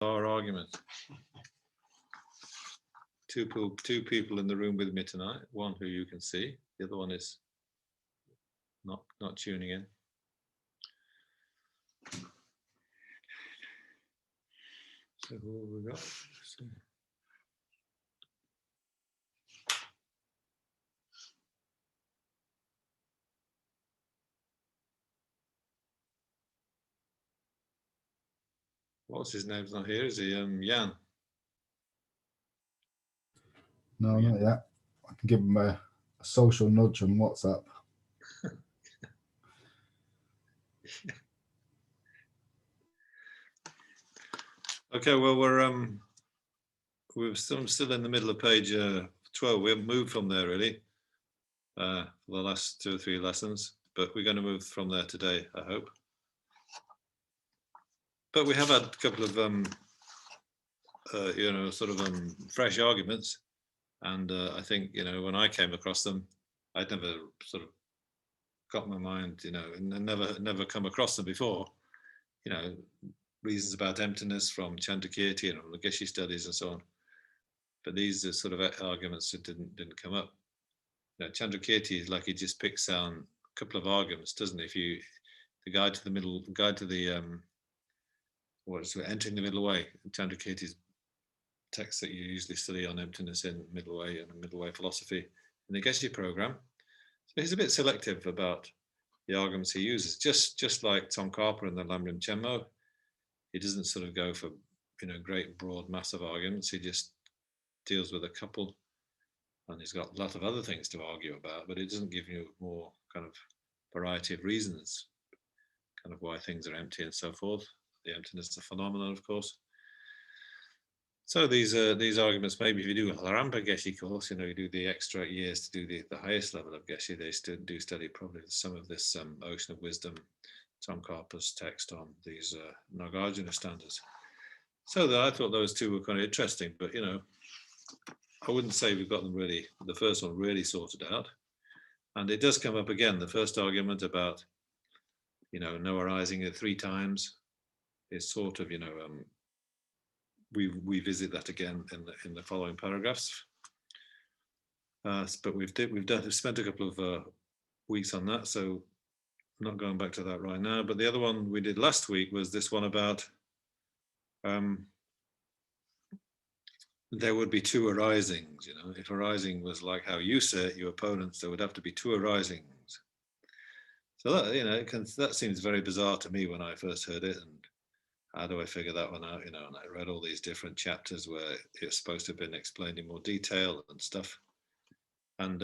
Our argument. Two people in the room with me tonight. One who you can see. The other one is not tuning in. So who have we got? What's his name's not here, is he? Jan. No, not yet. I can give him a social nudge on WhatsApp. Okay, well we're still in the middle of page 12. We haven't moved from there really for the last 2 or 3 lessons, but we're going to move from there today, I hope. But we have had a couple of fresh arguments, and I think when I came across them, I'd never sort of got my mind, and never come across them before. Reasons about emptiness from Chandrakirti and the Geshe studies and so on. But these are sort of arguments that didn't come up. Chandrakirti is like he just picks out a couple of arguments, doesn't he? The guide to the entering the middle way, Chandrakirti's text that you usually study on emptiness in middle way and middle way philosophy in the Geshe program. So he's a bit selective about the arguments he uses, just like Tom Carper in the Lamrim Chenmo. He doesn't sort of go for great broad massive arguments. He just deals with a couple, and he's got a lot of other things to argue about, but it doesn't give you more kind of variety of reasons, kind of why things are empty and so forth. The emptiness of phenomenon, of course. So these arguments, maybe if you do a Larampa Geshe course, you do the extra years to do the highest level of Geshe, they do study probably some of this Ocean of Wisdom, Tom Carper's text on these Nagarjuna standards. So I thought those two were kind of interesting, but I wouldn't say we've got them really, the first one really sorted out. And it does come up again, the first argument about, no arising at 3 times is sort of, we visit that again in the following paragraphs. But we've spent a couple of weeks on that, so I'm not going back to that right now. But the other one we did last week was this one about there would be 2 arisings. If arising was like how you say it, your opponents, there would have to be 2 arisings. So that that seems very bizarre to me when I first heard it, and how do I figure that one out? And I read all these different chapters where it's supposed to have been explained in more detail and stuff. And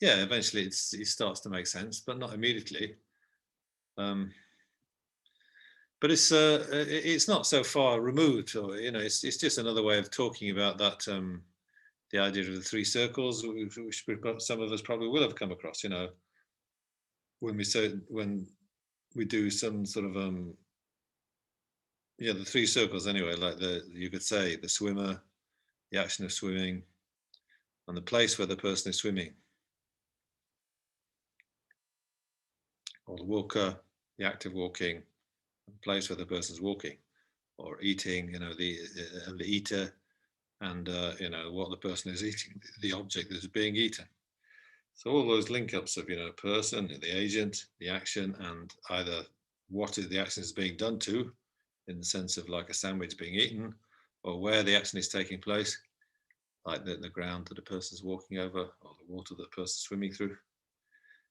eventually it starts to make sense, but not immediately. But it's not so far removed, or it's just another way of talking about that. The idea of the 3 circles, which some of us probably will have come across. When we do some sort of the 3 circles anyway, like you could say the swimmer, the action of swimming, and the place where the person is swimming, or the walker, the act of walking, the place where the person is walking, or eating, the eater, and what the person is eating, the object that is being eaten. So all those link-ups of person, the agent, the action, and either what the action is being done to, in the sense of like a sandwich being eaten, or where the action is taking place, like the ground that a person is walking over, or the water that a person is swimming through.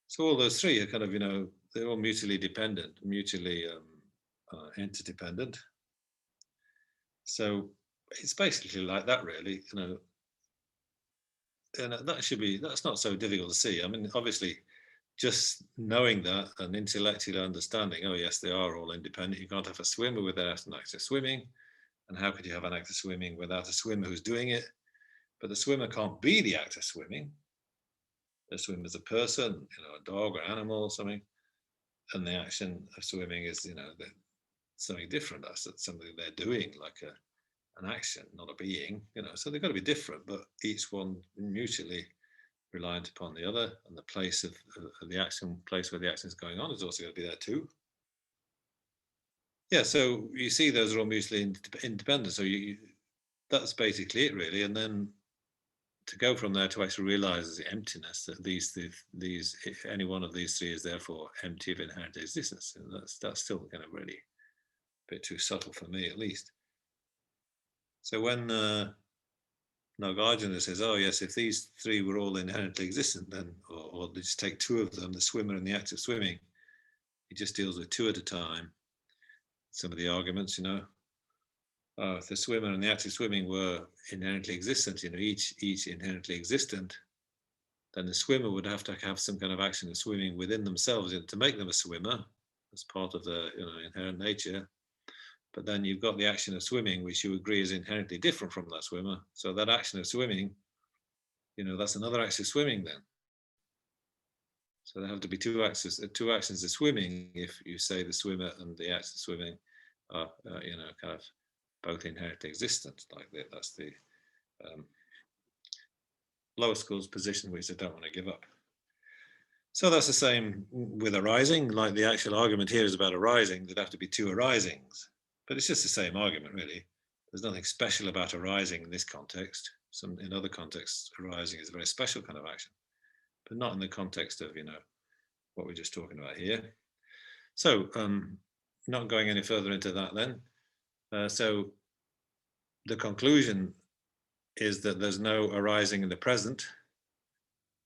So all those 3 are kind of they're all mutually dependent, mutually interdependent. So it's basically like that, really. And that's not so difficult to see. I mean, obviously, just knowing that and intellectually understanding, oh yes, they are all independent. You can't have a swimmer without an act of swimming, and how could you have an act of swimming without a swimmer who's doing it? But the swimmer can't be the act of swimming. The swimmer is a person, a dog or animal or something, and the action of swimming is, something different. That's something they're doing, like an action, not a being. So they've got to be different, but each one mutually reliant upon the other, and the place of the action, place where the action is going on, is also going to be there too. Yeah, so you see those are all mutually independent. So that's basically it, really. And then to go from there to actually realize the emptiness that these if any one of these three is therefore empty of inherent existence, and that's still kind of really a bit too subtle for me, at least. So when Nagarjuna says, "Oh yes, if these three were all inherently existent, then, or just take two of them, the swimmer and the act of swimming," he just deals with two at a time. Some of the arguments, if the swimmer and the act of swimming were inherently existent, each inherently existent, then the swimmer would have to have some kind of action of swimming within themselves to make them a swimmer as part of the inherent nature. But then you've got the action of swimming, which you agree is inherently different from that swimmer. So that action of swimming, that's another action of swimming then. So there have to be two actions of swimming if you say the swimmer and the act of swimming are, kind of both inherently existent. Like that. That's the lower school's position, which I don't want to give up. So that's the same with arising. Like the actual argument here is about arising. There'd have to be two arisings, but it's just the same argument, really. There's nothing special about arising in this context. In other contexts, arising is a very special kind of action, but not in the context of what we're just talking about here. So not going any further into that then. So the conclusion is that there's no arising in the present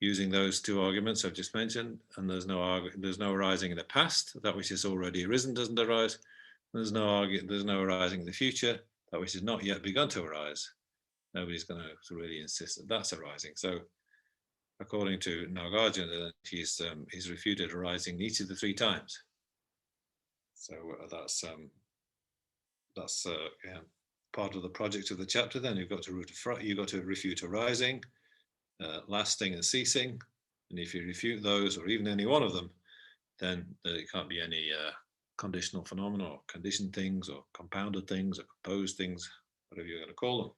using those two arguments I've just mentioned, and there's no arising in the past. That which has already arisen doesn't arise. There's no arising in the future. That which has not yet begun to arise. Nobody's going to really insist that that's arising. So according to Nagarjuna, he's refuted arising each of the three times. So that's part of the project of the chapter. Then you've got to refute arising, lasting and ceasing, and if you refute those or even any one of them, then there can't be any conditional phenomena or conditioned things or compounded things or composed things, whatever you're going to call them.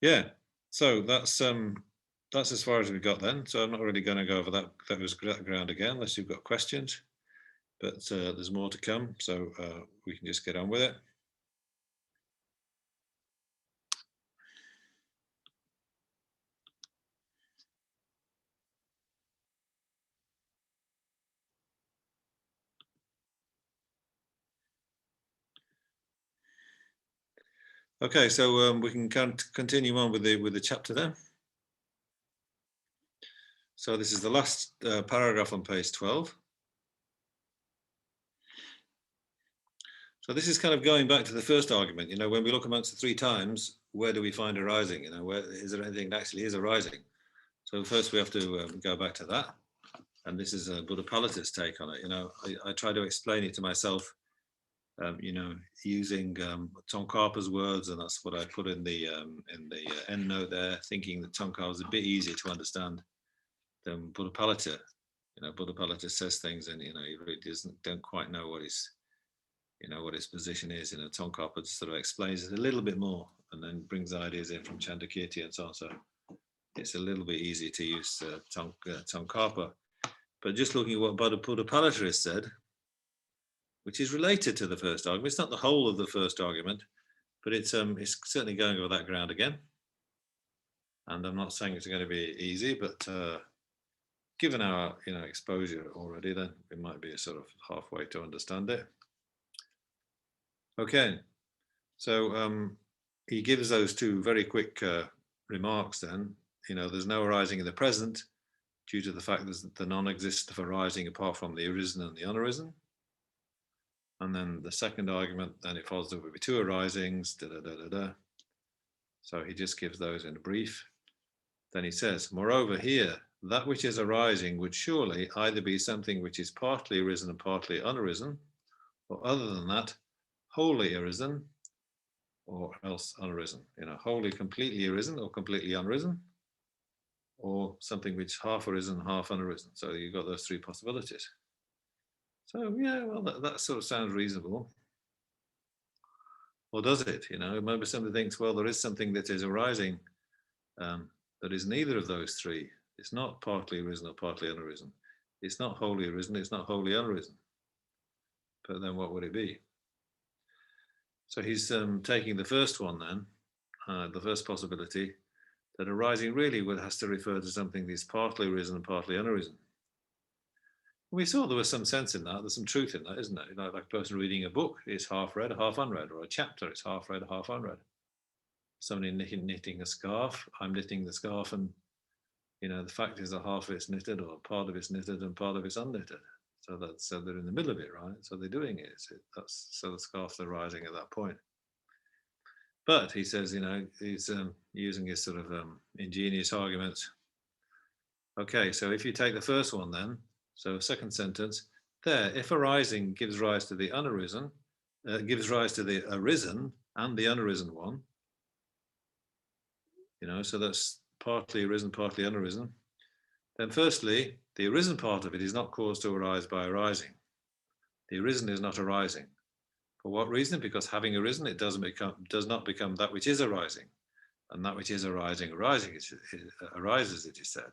Yeah, so that's as far as we got then. So I'm not really going to go over that ground again unless you've got questions. But there's more to come, so we can just get on with it. Okay, so we can continue on with the chapter then. So this is the last paragraph on page 12. So this is kind of going back to the first argument. When we look amongst the three times, where do we find arising? Where is there anything that actually is arising? So first we have to go back to that. And this is Budapalita's take on it. I try to explain it to myself, using Tsongkhapa's words, and that's what I put in the end note there, thinking that Tsongkhapa is a bit easier to understand than Budapalita. Budapalita says things, and he really don't quite know what his position is. Tsongkhapa sort of explains it a little bit more, and then brings ideas in from Chandakirti and so on. So it's a little bit easier to use Tsongkhapa. But just looking at what Budapalita has said, which is related to the first argument. It's not the whole of the first argument, but it's certainly going over that ground again. And I'm not saying it's going to be easy, but given our exposure already, then it might be a sort of halfway to understand it. Okay, so he gives those two very quick remarks. Then there's no arising in the present due to the fact that the non-existence of arising apart from the arisen and the unarisen. And then the second argument, then it follows, there will be two arisings, So he just gives those in a brief. Then he says, moreover here, that which is arising would surely either be something which is partly arisen and partly unarisen, or other than that, wholly arisen, or else unarisen. Wholly completely arisen or completely unarisen, or something which half arisen, half unarisen. So you've got those three possibilities. So yeah, well, that sort of sounds reasonable. Or does it? Maybe somebody thinks, well, there is something that is arising that is neither of those three. It's not partly arisen or partly unarisen. It's not wholly arisen. It's not wholly unarisen. but then what would it be? So he's taking the first one then, the first possibility, that arising really has to refer to something that's partly arisen and partly unarisen. We saw there was some sense in that. There's some truth in that, isn't there? You know, like a person reading a book is half read, half unread, or a chapter is half read, half unread. Somebody knitting a scarf, I'm knitting the scarf, and you know, the fact is that half of it's knitted, or part of it's knitted, and part of it's unknitted. So they're in the middle of it, right? So they're doing it. So the scarf's arising at that point. But he says, you know, he's using his sort of ingenious arguments. Okay, so if you take the first one then, so second sentence, there, if arising gives rise to the unarisen, gives rise to the arisen and the unarisen one, you know, so that's partly arisen, partly unarisen, then firstly, the arisen part of it is not caused to arise by arising. The arisen is not arising. For what reason? Because having arisen, it does not become that which is arising. And that which is arising arises, it is said.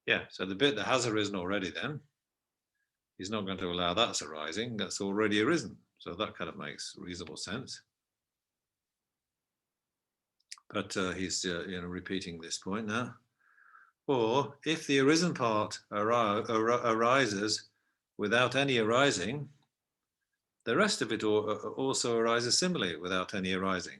Yeah, so the bit that has arisen already then, he's not going to allow that's arising, that's already arisen. So that kind of makes reasonable sense. But he's you know, repeating this point now. Or if the arisen part arises without any arising, the rest of it also arises similarly without any arising.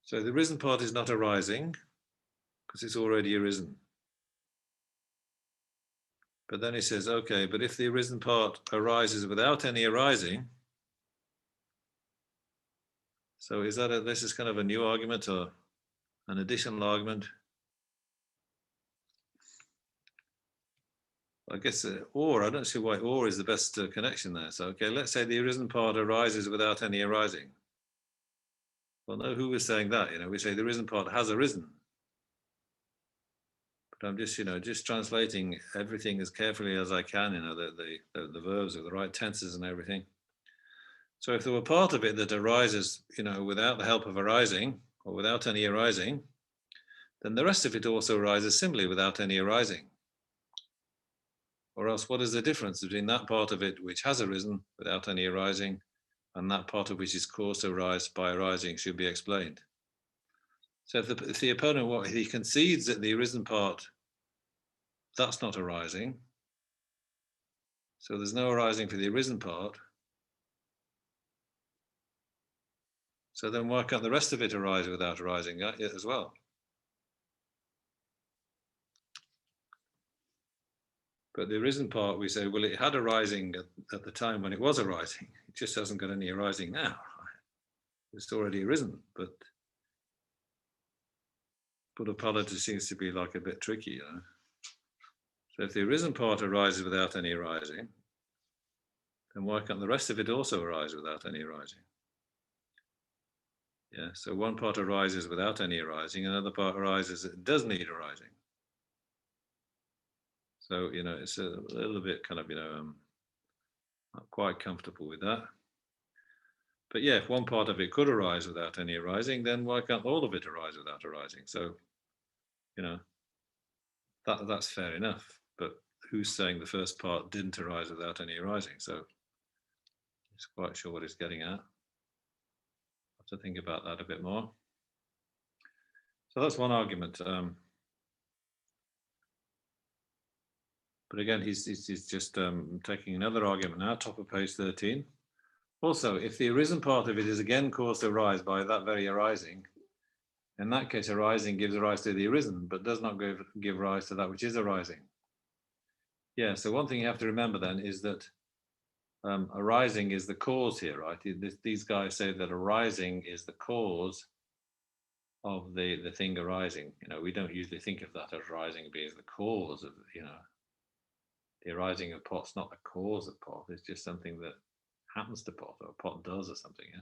So the arisen part is not arising because it's already arisen. But then he says, okay, but if the arisen part arises without any arising, so is that this is kind of a new argument or an additional argument? I guess or, I don't see why or is the best connection there. So, okay, let's say the arisen part arises without any arising. Well, no, who was saying that? You know, we say the arisen part has arisen. But I'm just, you know, just translating everything as carefully as I can, you know, the verbs with the right tenses and everything. So if there were part of it that arises, you know, without the help of arising or without any arising, then the rest of it also arises similarly without any arising. Or else what is the difference between that part of it which has arisen without any arising and that part of which is caused to arise by arising should be explained. So if the opponent, he concedes that the arisen part, that's not arising. So there's no arising for the arisen part. So then why can't the rest of it arise without arising as well? But the arisen part, we say, well, it had arising at the time when it was arising. It just hasn't got any arising now. It's already arisen, but Budapalita seems to be like a bit tricky, you know. So if the arisen part arises without any arising, then why can't the rest of it also arise without any arising? Yeah, so one part arises without any arising, another part arises that does need arising. So, you know, it's a little bit kind of, you know, not quite comfortable with that. But yeah, if one part of it could arise without any arising, then why can't all of it arise without arising? So, you know, that's fair enough. But who's saying the first part didn't arise without any arising? So it's quite sure what it's getting at. I have to think about that a bit more. So that's one argument. But again, he's just taking another argument now, top of page 13. Also, if the arisen part of it is again caused to arise by that very arising, in that case, arising gives rise to the arisen, but does not give rise to that which is arising. Yeah, so one thing you have to remember then is that arising is the cause here, right? These guys say that arising is the cause of the thing arising. You know, we don't usually think of that as arising being the cause of, you know, the arising of pot's not the cause of pot. It's just something that happens to pot, or pot does or something. Yeah.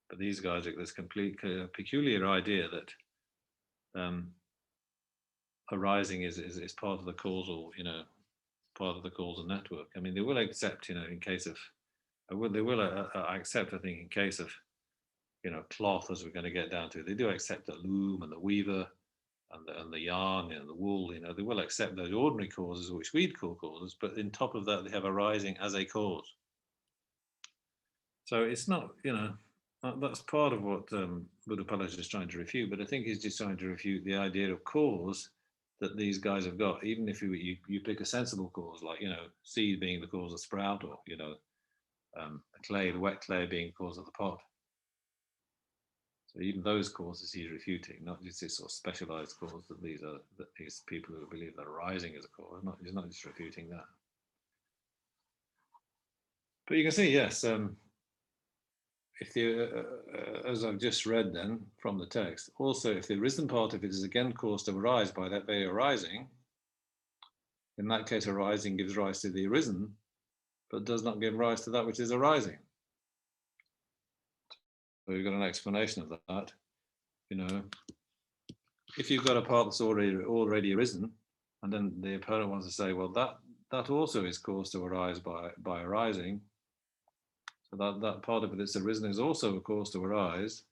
But these guys are this complete peculiar idea that arising is part of the causal, you know, part of the causal network. I mean, they will accept, you know, in case of, they will accept, I think, in case of, you know, cloth, as we're going to get down to. They do accept the loom and the weaver and the yarn and the wool, they will accept those ordinary causes, which we'd call causes, but in top of that, they have arising as a cause. So it's not, that's part of what Budapalita is trying to refute, but I think he's just trying to refute the idea of cause that these guys have got. Even if you pick a sensible cause, like, seed being the cause of sprout, or, the wet clay being the cause of the pot. So even those causes he's refuting, not just this sort of specialized cause that these people who believe that arising is a cause. He's not just refuting that. But you can see, yes, if as I've just read then from the text, also if the arisen part of it is again caused to arise by that very arising, in that case arising gives rise to the arisen, but does not give rise to that which is arising. So we've got an explanation of that. If you've got a part that's already arisen, and then the opponent wants to say, well, that also is caused to arise by arising. So that part of it that's arisen is also a cause to arise,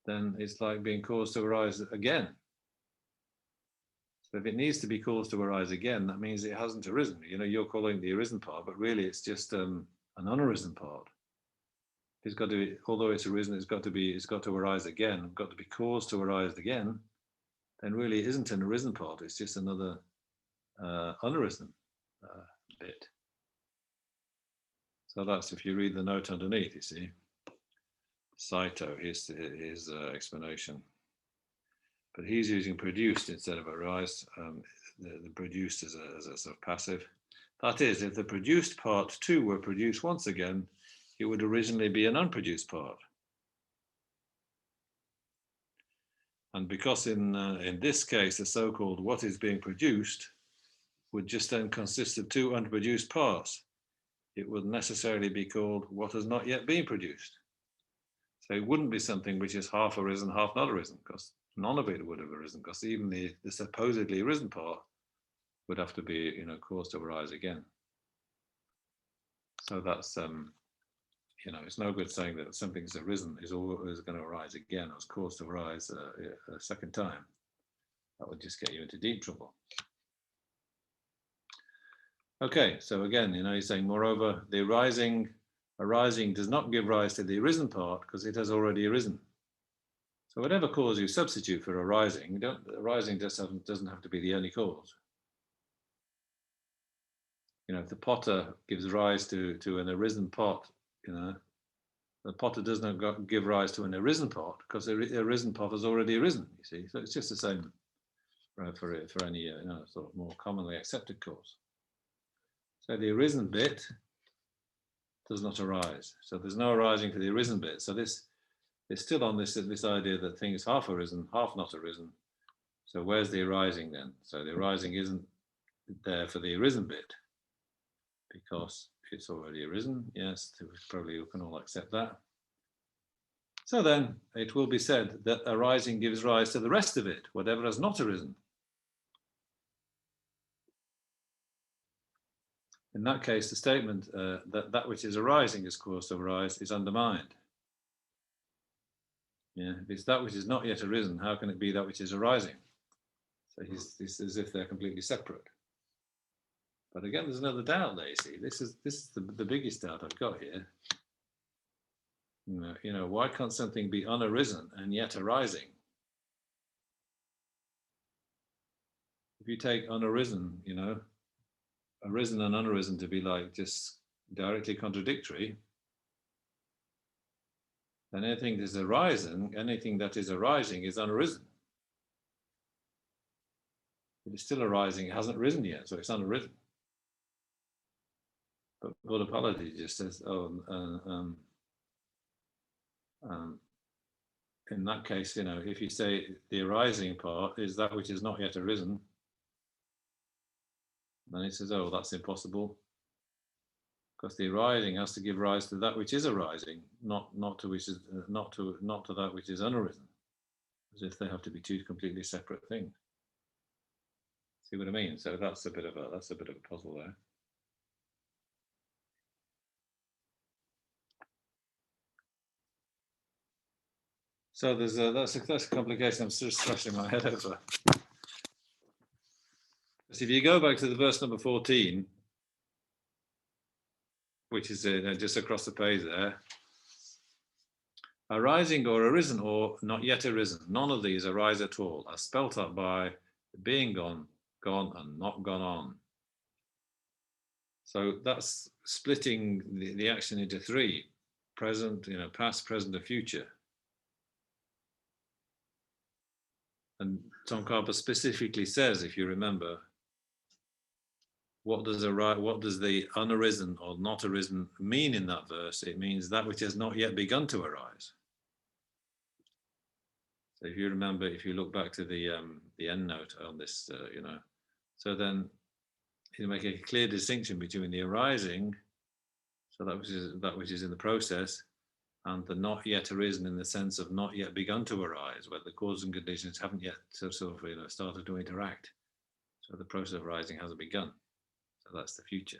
then it's like being caused to arise again. So if it needs to be caused to arise again, that means it hasn't arisen. You're calling the arisen part, but really it's just an unarisen part. It's got to be, although it's arisen, it's got to arise again, got to be caused to arise again, then really it isn't an arisen part, it's just another unarisen bit. So that's, if you read the note underneath, you see, Saito, his explanation. But he's using produced instead of arise, the produced as a sort of passive. That is, if the produced part too were produced once again, it would originally be an unproduced part. And because in this case, the so-called what is being produced would just then consist of two unproduced parts, it would necessarily be called what has not yet been produced. So it wouldn't be something which is half arisen, half not arisen, because none of it would have arisen, because even the supposedly arisen part would have to be, caused to arise again. So that's, it's no good saying that something's arisen is always going to arise again, or is caused to arise a second time. That would just get you into deep trouble. Okay, so again, he's saying, moreover, the arising does not give rise to the arisen part because it has already arisen. So whatever cause you substitute for arising, arising doesn't have to be the only cause. If the potter gives rise to an arisen pot, the potter does not give rise to an arisen pot because the arisen pot has already arisen, you see. So it's just the same for any sort of more commonly accepted cause. So the arisen bit does not arise. So there's no arising for the arisen bit. So this is still on this idea that thing is half arisen, half not arisen. So where's the arising then? So the arising isn't there for the arisen bit because it's already arisen. Yes, probably you can all accept that. So then it will be said that arising gives rise to the rest of it, whatever has not arisen. In that case, the statement that which is arising is caused to arise is undermined. Yeah, if it's that which is not yet arisen, how can it be that which is arising? So it's as if they're completely separate. But again, there's another doubt there, you see. This is the biggest doubt I've got here. Why can't something be unarisen and yet arising? If you take unarisen, arisen and unarisen to be like just directly contradictory, then anything that is arising is unarisen. If it's still arising, it hasn't risen yet, so it's unarisen. But Budapalita just says, in that case, if you say the arising part is that which is not yet arisen, then he says, oh, that's impossible, because the arising has to give rise to that which is arising, not to that which is unarisen, as if they have to be two completely separate things. See what I mean? So that's a bit of a puzzle there. So there's that's a complication I'm still scratching my head over. But if you go back to the verse number 14, which is just across the page there, arising or arisen or not yet arisen, none of these arise at all, are spelt out by being gone, gone and not gone on. So that's splitting the action into three: present, past, present, and future. And Tom Carper specifically says, if you remember, what does the unarisen or not arisen mean in that verse? It means that which has not yet begun to arise. So if you remember, if you look back to the end note on this, so then you make a clear distinction between the arising, so that which is in the process, and the not yet arisen in the sense of not yet begun to arise, where the causes and conditions haven't yet started to interact. So the process of arising hasn't begun. So that's the future.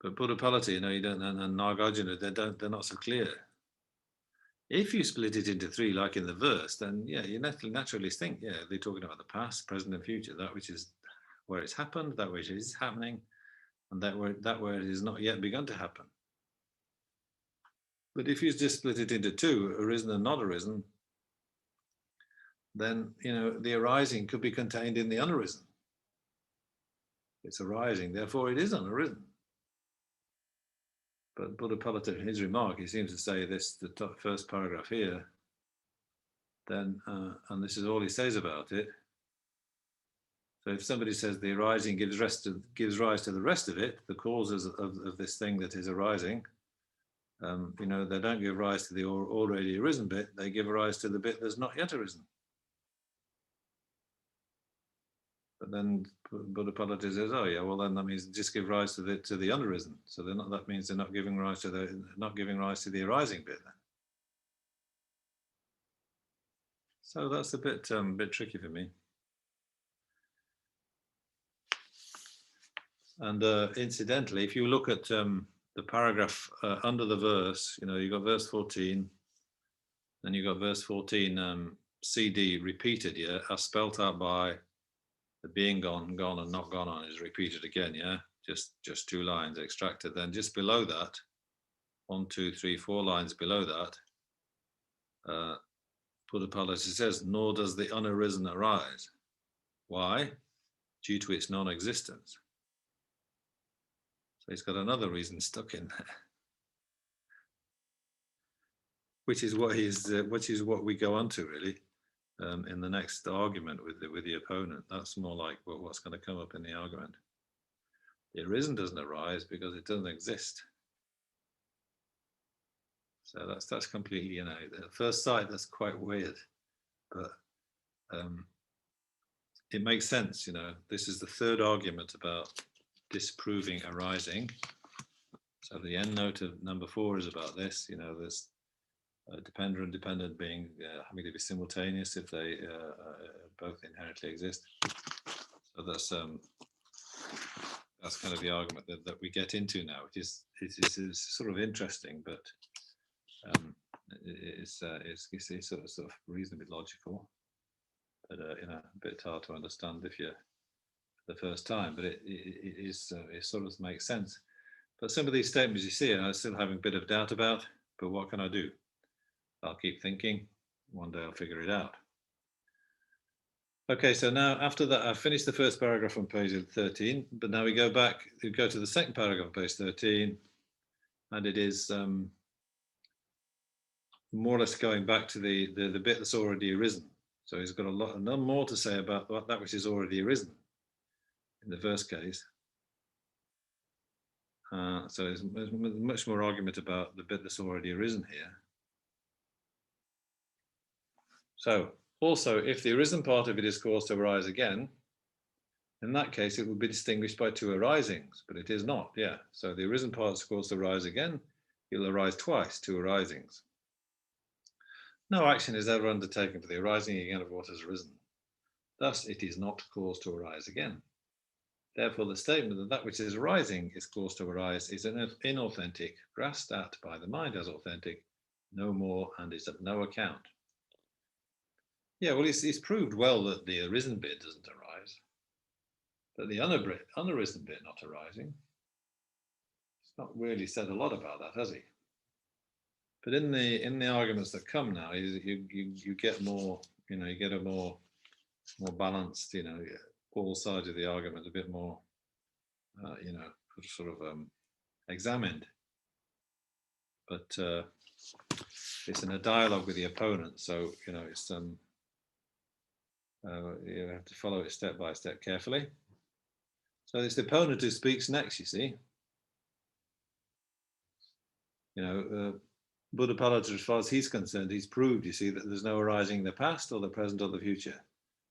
But Budapalita, you don't, and Nagarjuna, they're not so clear. If you split it into three, like in the verse, then yeah, you naturally think, yeah, they're talking about the past, present, and future. That which is where it's happened, that which is happening, and that where it is not yet begun to happen. But if you just split it into two, arisen and not arisen, then the arising could be contained in the unarisen. It's arising, therefore it is unarisen. But Budapalita, in his remark, he seems to say this, the first paragraph here, then, and this is all he says about it. So if somebody says the arising gives rise to the rest of it, the causes of this thing that is arising, they don't give rise to the already arisen bit, they give rise to the bit that's not yet arisen. But then Budapalita says, oh yeah, well then that means just give rise to the unarisen. So that means they're not giving rise to the arising bit then. So that's a bit tricky for me. And incidentally, if you look at the paragraph under the verse, you've got verse 14, then you've got verse 14 CD repeated, yeah, as spelt out by the being gone, gone and not gone on is repeated again, yeah, just 2 lines extracted. Then just below that, 1, 2, 3, 4 lines below that, Budapalita says, nor does the unarisen arise. Why? Due to its non-existence. So he's got another reason stuck in there, which is what we go on to really in the next argument with the opponent. That's more like what's going to come up in the argument. The arisen doesn't arise because it doesn't exist. So that's completely, at first sight, that's quite weird, but it makes sense. This is the third argument about disproving arising. So the end note of number 4 is about this. There's dependent and dependent being having to be simultaneous if they both inherently exist. So that's kind of the argument that we get into now, which is sort of interesting, but it's sort of reasonably logical, but a bit hard to understand if you're the first time. But it sort of makes sense. But some of these statements you see, I'm still having a bit of doubt about. But what can I do? I'll keep thinking. One day I'll figure it out. Okay, so now after that, I've finished the first paragraph on page 13, but now we go to the second paragraph on page 13, and it is more or less going back to the bit that's already arisen. So he's got a lot more to say about that which is already arisen in the first case. So there's much more argument about the bit that's already arisen here. So also, if the arisen part of it is caused to arise again, in that case, it would be distinguished by 2 arisings, but it is not, yeah. So the arisen part is caused to arise again, it'll arise twice, 2 arisings. No action is ever undertaken for the arising again of what has arisen. Thus, it is not caused to arise again. Therefore, the statement that that which is arising is caused to arise is inauthentic, grasped at by the mind as authentic, no more, and is of no account. Yeah, well, it's proved well that the arisen bit doesn't arise, but the unarisen bit not arising, he's not really said a lot about that, has he? But in the arguments that come now, you get more, you get a more balanced, all sides of the argument a bit more, sort of examined. But it's in a dialogue with the opponent, so it's you have to follow it step by step carefully. So it's the opponent who speaks next, you see. Budapalita, as far as he's concerned, he's proved, you see, that there's no arising in the past or the present or the future.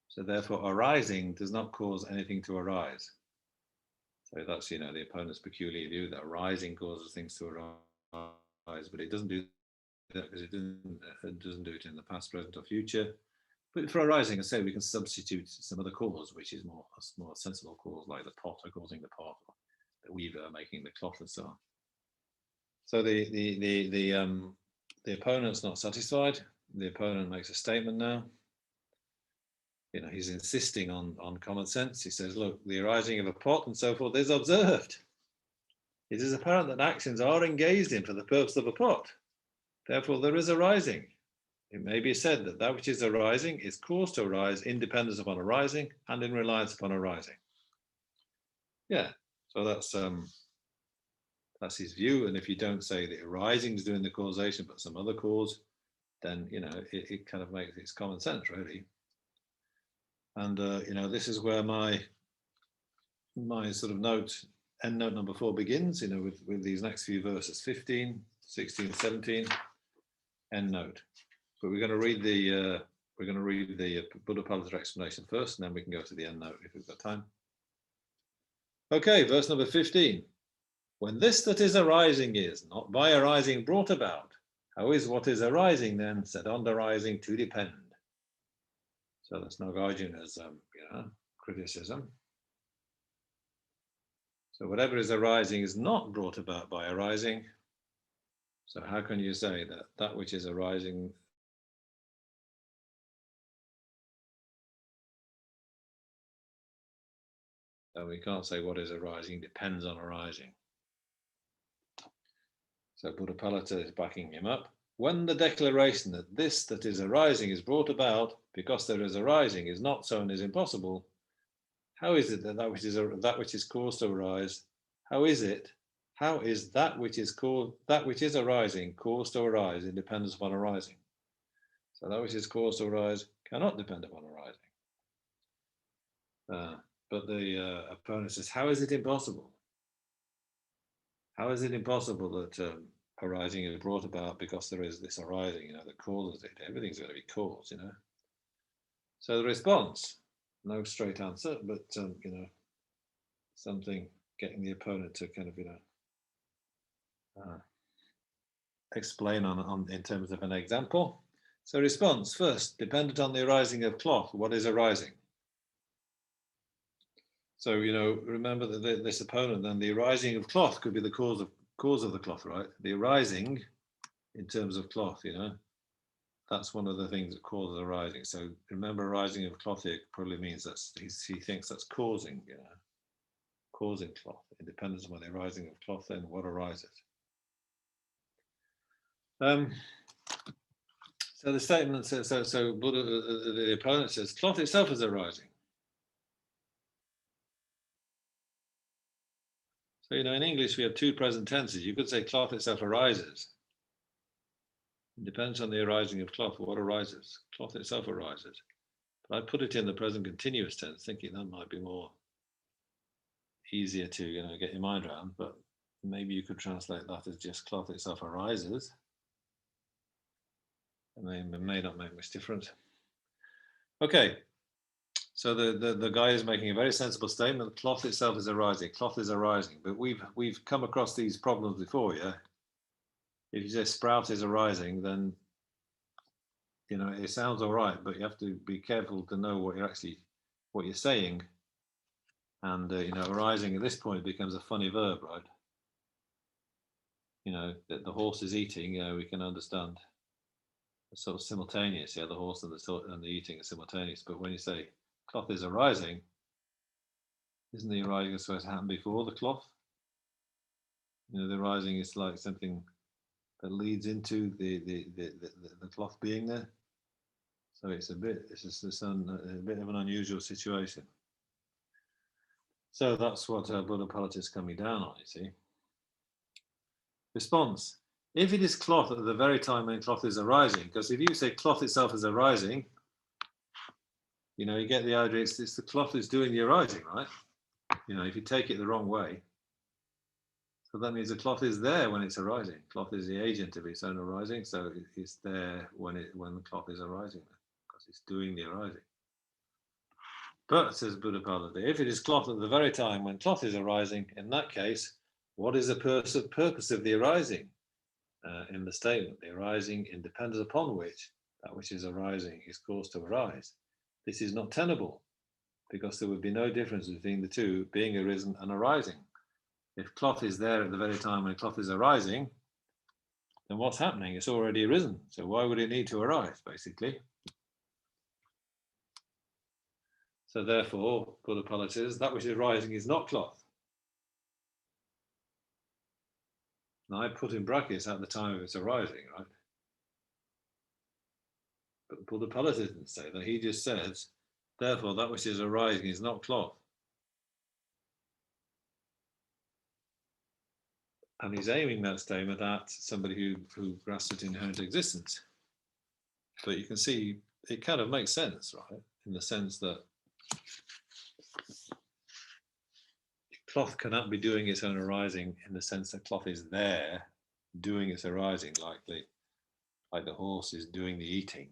So therefore, arising does not cause anything to arise. So that's, the opponent's peculiar view that arising causes things to arise, but it doesn't do that because it doesn't do it in the past, present, or future. But for arising, I say we can substitute some other cause, which is a more sensible cause, like the potter causing the pot, or the weaver making the cloth, and so on. So the opponent's not satisfied. The opponent makes a statement now. He's insisting on common sense. He says, look, the arising of a pot and so forth is observed. It is apparent that actions are engaged in for the purpose of a pot. Therefore, there is arising. It may be said that that which is arising is caused to arise independent upon arising and in reliance upon arising. Yeah, so that's his view. And if you don't say the arising is doing the causation, but some other cause, then it kind of makes it's common sense, really. And this is where my sort of end note number 4 begins. With these next few verses, 15, 16, 17, end note. But we're going to read the Budapalita explanation first, and then we can go to the end note if we've got time. Okay, verse number 15. When this that is arising is not by arising brought about, how is what is arising then said on arising to depend? So that's Nagarjuna's criticism. So whatever is arising is not brought about by arising. So how can you say that that which is arising we can't say what is arising depends on arising. So Budapalita is backing him up. When the declaration that this that is arising is brought about because there is arising is not so and is impossible, how is it that that which is caused to arise? How is that which is arising caused to arise in dependence upon arising? So that which is caused to arise cannot depend upon arising. But the opponent says, how is it impossible? How is it impossible that arising is brought about because there is this arising, that causes it? Everything's going to be caused, So the response, no straight answer, but something getting the opponent to kind of explain on in terms of an example. So response first, dependent on the arising of cloth. What is arising? So remember that this opponent, then the arising of cloth could be the cause of the cloth, right? The arising in terms of cloth, that's one of the things that causes arising. So remember, arising of cloth here probably means that he thinks that's causing, causing cloth. Independent on the arising of cloth, then what arises? So the statement says, so Buddha, the opponent says, cloth itself is arising. So, in English, we have two present tenses. You could say cloth itself arises. It depends on the arising of cloth. What arises? Cloth itself arises. But I put it in the present continuous tense, thinking that might be more easier to, get your mind around. But maybe you could translate that as just cloth itself arises. It may not make much difference. Okay. So the guy is making a very sensible statement. Cloth itself is arising. Cloth is arising. But we've come across these problems before, yeah. If you say sprout is arising, then it sounds all right, but you have to be careful to know what you're saying, And, arising at this point becomes a funny verb, right? That the horse is eating, we can understand it's sort of simultaneous. Yeah, the horse and the eating are simultaneous. But when you say cloth is arising, isn't the arising supposed to happen before the cloth? The arising is like something that leads into the cloth being there. So it's a bit of an unusual situation. So that's what Budapalita is coming down on, you see. Response. If it is cloth at the very time when cloth is arising, because if you say cloth itself is arising, you get the idea it's the cloth is doing the arising, right? If you take it the wrong way. So that means the cloth is there when it's arising. Cloth is the agent of its own arising, so it's there when the cloth is arising, because it's doing the arising. But, says Budapalita, if it is cloth at the very time when cloth is arising, in that case, what is the purpose of the arising? In the statement, the arising depends upon which that which is arising is caused to arise. This is not tenable, because there would be no difference between the two being arisen and arising. If cloth is there at the very time when cloth is arising, then what's happening? It's already arisen. So why would it need to arise, basically? So therefore, Budapalita says, that which is rising is not cloth. Now I put in brackets at the time of its arising, right? But Budapalita didn't say that. He just says, therefore, that which is arising is not cloth. And he's aiming that statement at somebody who grasps it in inherent existence. But you can see it kind of makes sense, right? In the sense that cloth cannot be doing its own arising in the sense that cloth is there doing its arising, like the horse is doing the eating,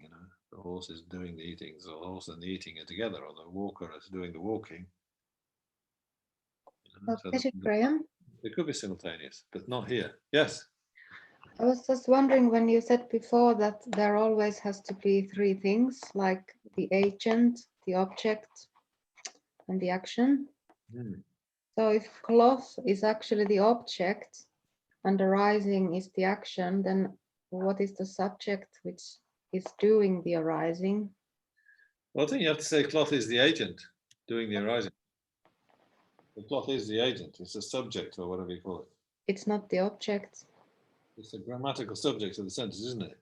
the horse is doing the eating, so the horse and the eating are together, or the walker is doing the walking. Graham? It could be simultaneous, but not here. Yes? I was just wondering, when you said before that there always has to be three things, like the agent, the object, and the action. So if cloth is actually the object and arising is the action, then what is the subject which is doing the arising? Well, I think you have to say cloth is the agent doing the arising. The cloth is the agent. It's a subject, or whatever you call it. It's not the object. It's the grammatical subject of the sentence, isn't it?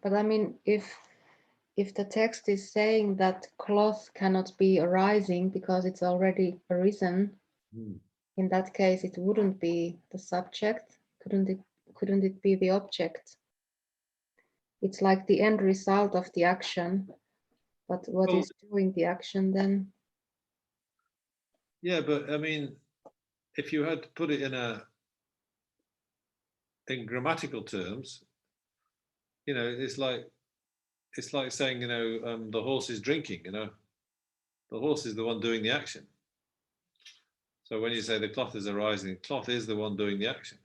But I mean, if the text is saying that cloth cannot be arising because it's already arisen, in that case it wouldn't be the subject. Couldn't it be the object? It's like the end result of the action, but what is doing the action then? Yeah, but I mean, if you had to put it in grammatical terms, it's like saying, the horse is drinking, the horse is the one doing the action. So when you say the cloth is arising, the cloth is the one doing the action.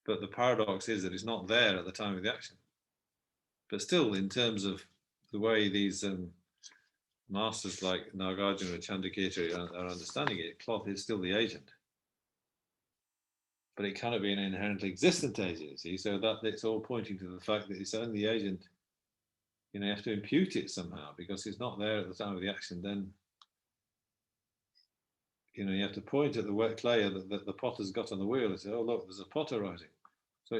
But the paradox is that it's not there at the time of the action. But still, in terms of the way these masters like Nagarjuna and Chandrakirti are understanding it, cloth is still the agent. But it cannot be an inherently existent agent, see? So that it's all pointing to the fact that it's only the agent. You have to impute it somehow, because it's not there at the time of the action. Then, you have to point at the wet clay that the potter's got on the wheel and say, "Oh, look, there's a pot arising." So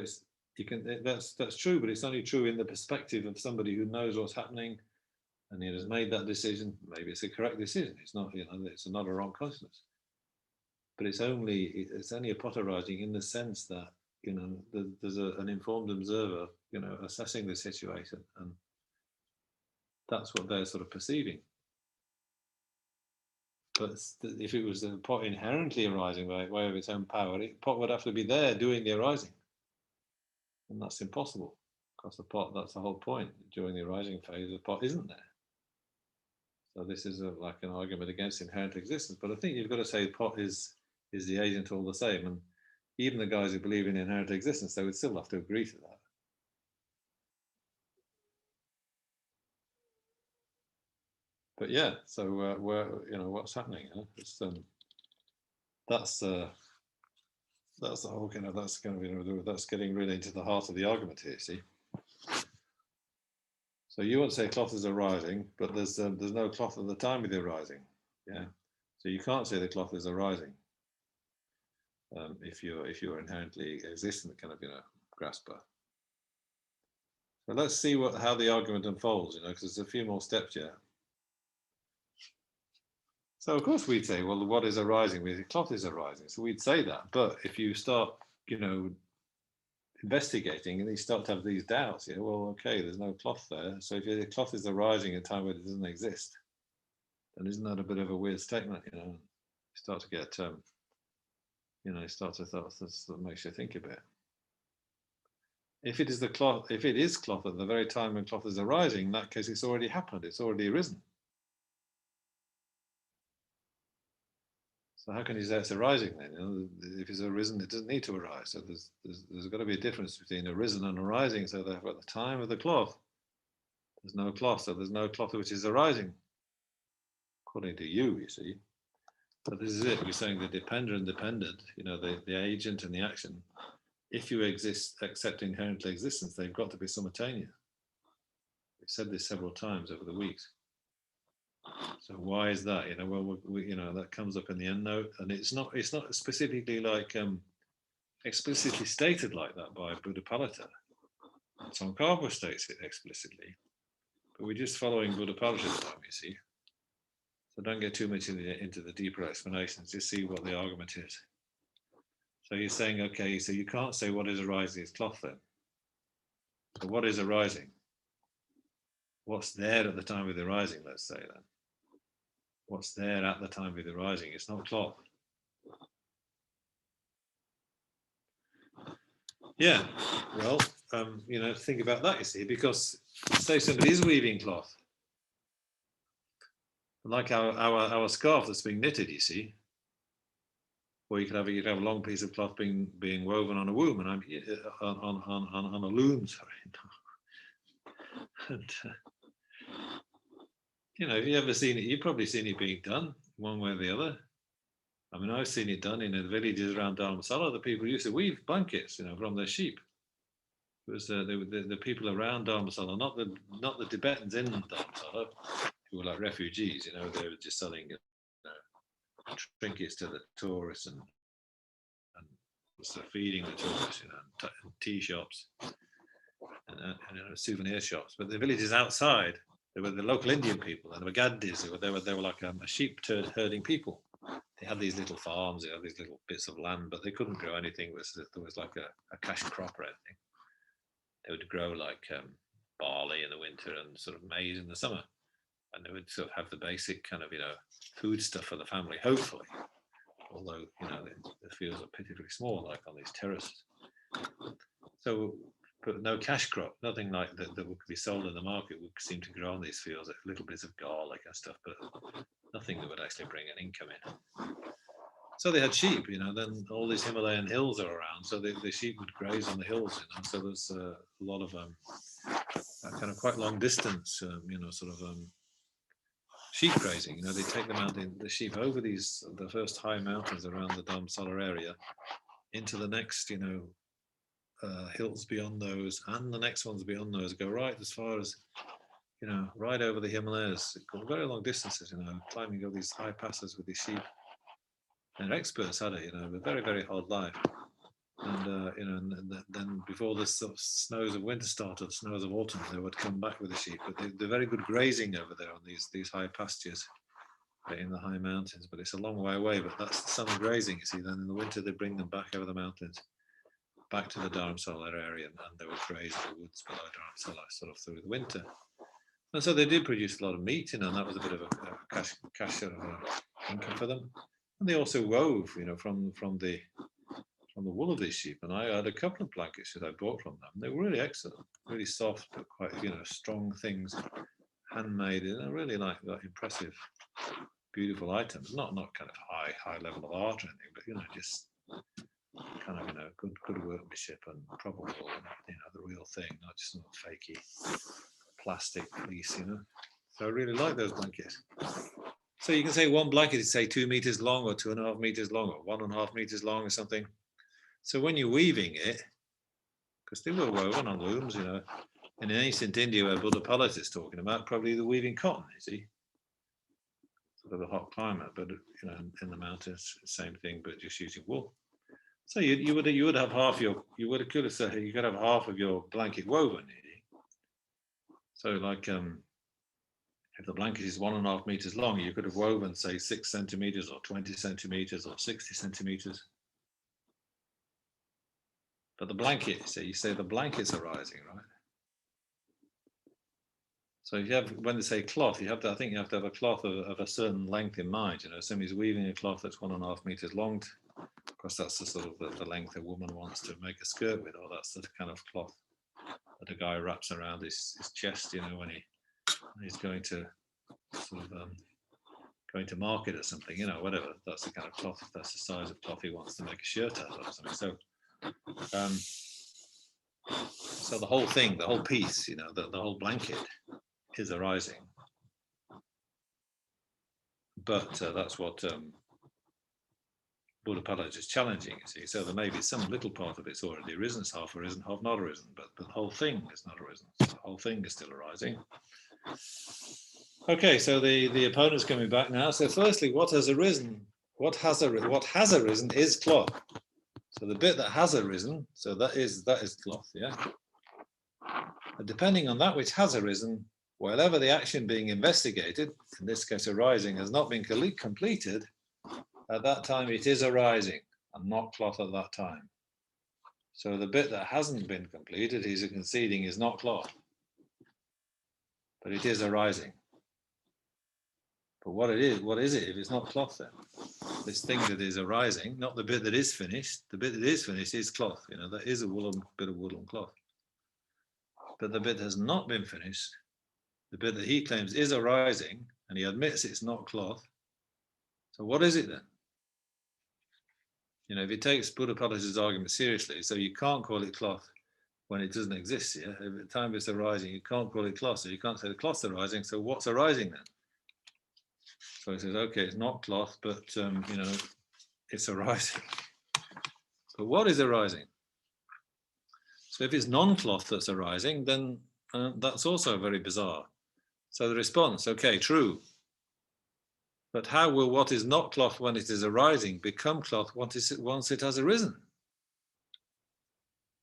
that's true, but it's only true in the perspective of somebody who knows what's happening, and has made that decision. Maybe it's a correct decision. It's not, it's not a wrong consciousness. But it's only a pot arising in the sense that there's an informed observer assessing the situation, and that's what they're sort of perceiving. But if it was a pot inherently arising by way of its own power, the pot would have to be there doing the arising, and that's impossible, because the pot, that's the whole point. During the arising phase, the pot isn't there. So this is like an argument against inherent existence. But I think you've got to say the pot is the agent all the same. And even the guys who believe in inherent existence, they would still have to agree to that. But yeah, so where, you know, what's happening? It's that's the whole kind of, that's kind of, you know, that's getting really into the heart of the argument here. See, so you won't say cloth is arising, but there's no cloth at the time of the arising. Yeah, so you can't say the cloth is arising if you're inherently existent kind of, you know, grasper. So let's see how the argument unfolds, you know, because there's a few more steps here. So of course we'd say, well, what is arising? The cloth is arising. So we'd say that. But if you start, you know, investigating and you start to have these doubts, yeah, well, okay, there's no cloth there. So if the cloth is arising at a time where it doesn't exist, then isn't that a bit of a weird statement? You know, you start to get, you know, start to thought that makes you think a bit. If it is the cloth, if it is cloth at the very time when cloth is arising, in that case, it's already happened. It's already arisen. So how can you say it's arising then? You know, if it's arisen, it doesn't need to arise. So there's got to be a difference between arisen and arising. So therefore, at the time of the cloth, there's no cloth. So there's no cloth which is arising, according to you see. But this is it. We're saying the dependent and dependent, you know, the agent and the action. If you accept inherently existence, they've got to be simultaneous. We've said this several times over the weeks. So why is that? You know, well, you know, that comes up in the end note, and it's not specifically like explicitly stated like that by Budapalita. Tsongkhapa states it explicitly, but we're just following Budapalita's time, you see. So don't get too much into the deeper explanations. Just see what the argument is. So you're saying, okay, so you can't say what is arising is cloth then. So what is arising? What's there at the time of the arising? Let's say then. What's there at the time of the arising? It's not cloth. Yeah, well, you know, think about that, you see, because say somebody is weaving cloth, like our scarf that's being knitted, you see, or you could have a long piece of cloth being woven on a loom, and on a loom, sorry. And, you know, have you ever seen it? You've probably seen it being done one way or the other. I mean, I've seen it done in the villages around Dharamsala. The people used to weave blankets, you know, from their sheep. It was the people around Dharamsala, not the Tibetans in Dharamsala, who were like refugees. You know, they were just selling trinkets to the tourists and sort of feeding the tourists, you know, and tea shops and you know, souvenir shops. But the villages outside, they were the local Indian people, and the Gaddis. They were like a sheep herding people. They had these little farms, they had these little bits of land, but they couldn't grow anything. There was like a cash crop or anything. They would grow like barley in the winter and sort of maize in the summer, and they would sort of have the basic kind of, you know, food stuff for the family, hopefully. Although, you know, the fields are pitifully small, like on these terraces. So, but no cash crop, nothing like that would be sold in the market would seem to grow on these fields. Little bits of garlic and stuff, but nothing that would actually bring an income in. So they had sheep, you know. Then all these Himalayan hills are around, so the sheep would graze on the hills, you know. So there's a lot of kind of quite long distance, you know, sort of sheep grazing. You know, they take the sheep over the first high mountains around the Dharamsala area into the next, you know, hills beyond those, and the next ones beyond those, go right as far as, you know, right over the Himalayas, go very long distances, you know, climbing all these high passes with these sheep. And experts had it, you know, a very, very hard life. And, you know, and then before the sort of snows of winter started, the snows of autumn, they would come back with the sheep. But they're very good grazing over there on these high pastures in the high mountains. But it's a long way away, but that's the summer grazing, you see. Then in the winter, they bring them back over the mountains, back to the Dharamsala area, and they would graze in the woods below Dharamsala sort of through the winter. And so they did produce a lot of meat, you know, and that was a bit of a cash sort of income for them. And they also wove, you know, from the wool of these sheep. And I had a couple of blankets that I bought from them. They were really excellent, really soft, but quite, you know, strong things, handmade, and I really like that, impressive, beautiful items. Not kind of high level of art or anything, but, you know, just kind of, you know, good workmanship and proper wool, you know, the real thing, not just some fakey plastic fleece, you know. So I really like those blankets. So you can say one blanket is say 2 meters long or 2.5 meters long or 1.5 meters long or something. So when you're weaving it, because they were woven on looms, you know, and in ancient India where Budapalita is talking about, probably the weaving cotton, you see. Sort of a hot climate, but you know, in the mountains, same thing, but just using wool. So you would have half your, you could have half of your blanket woven. So like if the blanket is 1.5 meters long, you could have woven say 6 centimeters or 20 centimeters or 60 centimeters. But the blanket, so you say the blankets are rising, right? So if you have, when they say cloth, you have to, I think you have to have a cloth of a certain length in mind. You know, somebody's weaving a cloth that's 1.5 meters long. Of course, that's the sort of the length a woman wants to make a skirt with, or that's the kind of cloth that a guy wraps around his chest, you know, when he's going to sort of going to market or something, you know, whatever. That's the kind of cloth, that's the size of cloth he wants to make a shirt out of or something. So the whole thing, the whole piece, you know, the whole blanket is arising. But that's what Budapalita is challenging, you see. So there may be some little part of it's already arisen, it's half arisen, half not arisen, but the whole thing is not arisen. So the whole thing is still arising. Okay, so the opponent's coming back now. So firstly, what has arisen? What has arisen is cloth. So the bit that has arisen, so that is cloth, yeah. And depending on that which has arisen, whatever the action being investigated, in this case arising, has not been completed, at that time it is arising and not cloth at that time. So the bit that hasn't been completed, he's conceding, is not cloth, but it is arising. But what is it if it's not cloth then? This thing that is arising, not the bit that is finished, the bit that is finished is cloth, you know, that is a bit of woolen cloth. But the bit that has not been finished, the bit that he claims is arising, and he admits it's not cloth. So what is it then? You know, if he takes Budapalita's argument seriously, so you can't call it cloth when it doesn't exist, yeah? Every time it's arising, you can't call it cloth, so you can't say the cloth's arising, so what's arising then? So he says, okay, it's not cloth, but you know, it's arising. But what is arising? So if it's non-cloth that's arising, then that's also very bizarre. So the response, okay, true. But how will what is not cloth when it is arising become cloth once it has arisen?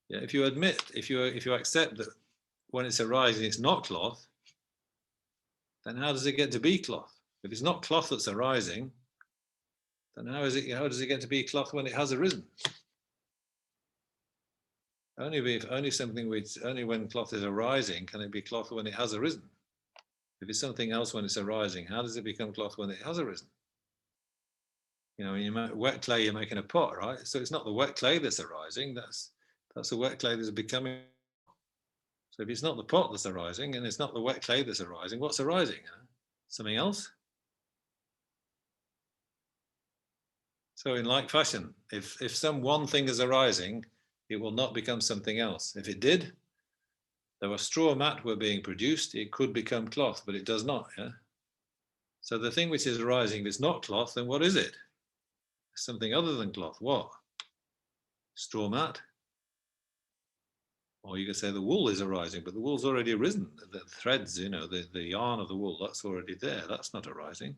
Yeah, if you admit, if you accept that when it's arising it's not cloth, then how does it get to be cloth? If it's not cloth that's arising, then how does it get to be cloth when it has arisen? Only when cloth is arising can it be cloth when it has arisen. If it's something else when it's arising, how does it become cloth when it has arisen? You know, when you make wet clay, you're making a pot, right? So it's not the wet clay that's arising, that's the wet clay that's becoming. So if it's not the pot that's arising and it's not the wet clay that's arising, what's arising? Something else? So in like fashion, if some one thing is arising, it will not become something else. If it did, there was straw mat were being produced, it could become cloth, but it does not. Yeah. So the thing which is arising, if it's not cloth, then what is it? Something other than cloth. What? Straw mat. Or you could say the wool is arising, but the wool's already arisen. The threads, you know, the yarn of the wool, that's already there. That's not arising.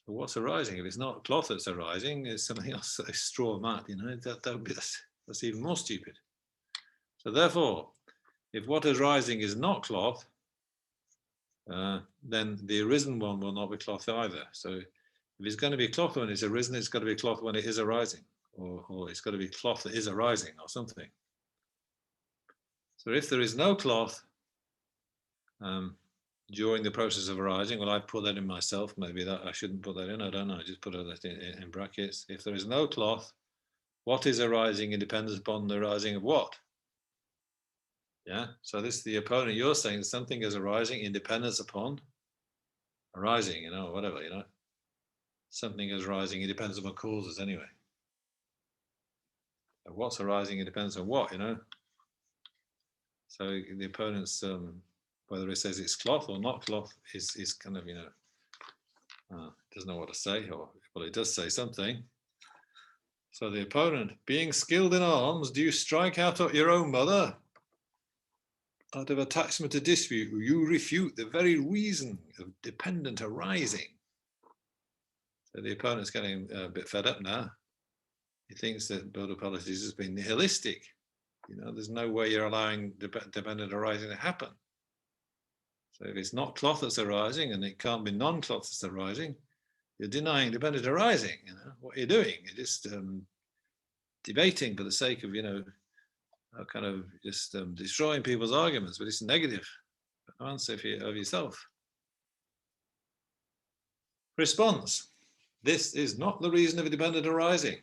So what's arising? If it's not cloth that's arising, it's something else, a straw mat, you know, that's even more stupid. So therefore, if what is rising is not cloth, then the arisen one will not be cloth either. So if it's going to be cloth when it's arisen, it's got to be cloth when it is arising, or it's got to be cloth that is arising or something. So if there is no cloth during the process of arising, well, I put that in myself. Maybe that I shouldn't put that in. I don't know. I just put that in brackets. If there is no cloth, what is arising depends upon the arising of what? Yeah. So this is the opponent. You're saying something is arising in dependence upon arising, you know, whatever, you know. Something is arising, it depends upon causes anyway. And what's arising, it depends on what, you know. So the opponent's whether he says it's cloth or not cloth is kind of, doesn't know what to say, or well, he does say something. So the opponent, being skilled in arms, do you strike out at your own mother? Out of attachment to dispute, you refute the very reason of dependent arising. So the opponent's getting a bit fed up now. He thinks that Budapalita has been nihilistic. There's no way you're allowing dependent arising to happen. So if it's not cloth that's arising, and it can't be non-cloth that's arising, you're denying dependent arising. What are you doing? You're just debating for the sake of, kind of just destroying people's arguments, but it's a negative answer of yourself. Response. This is not the reason of dependent arising.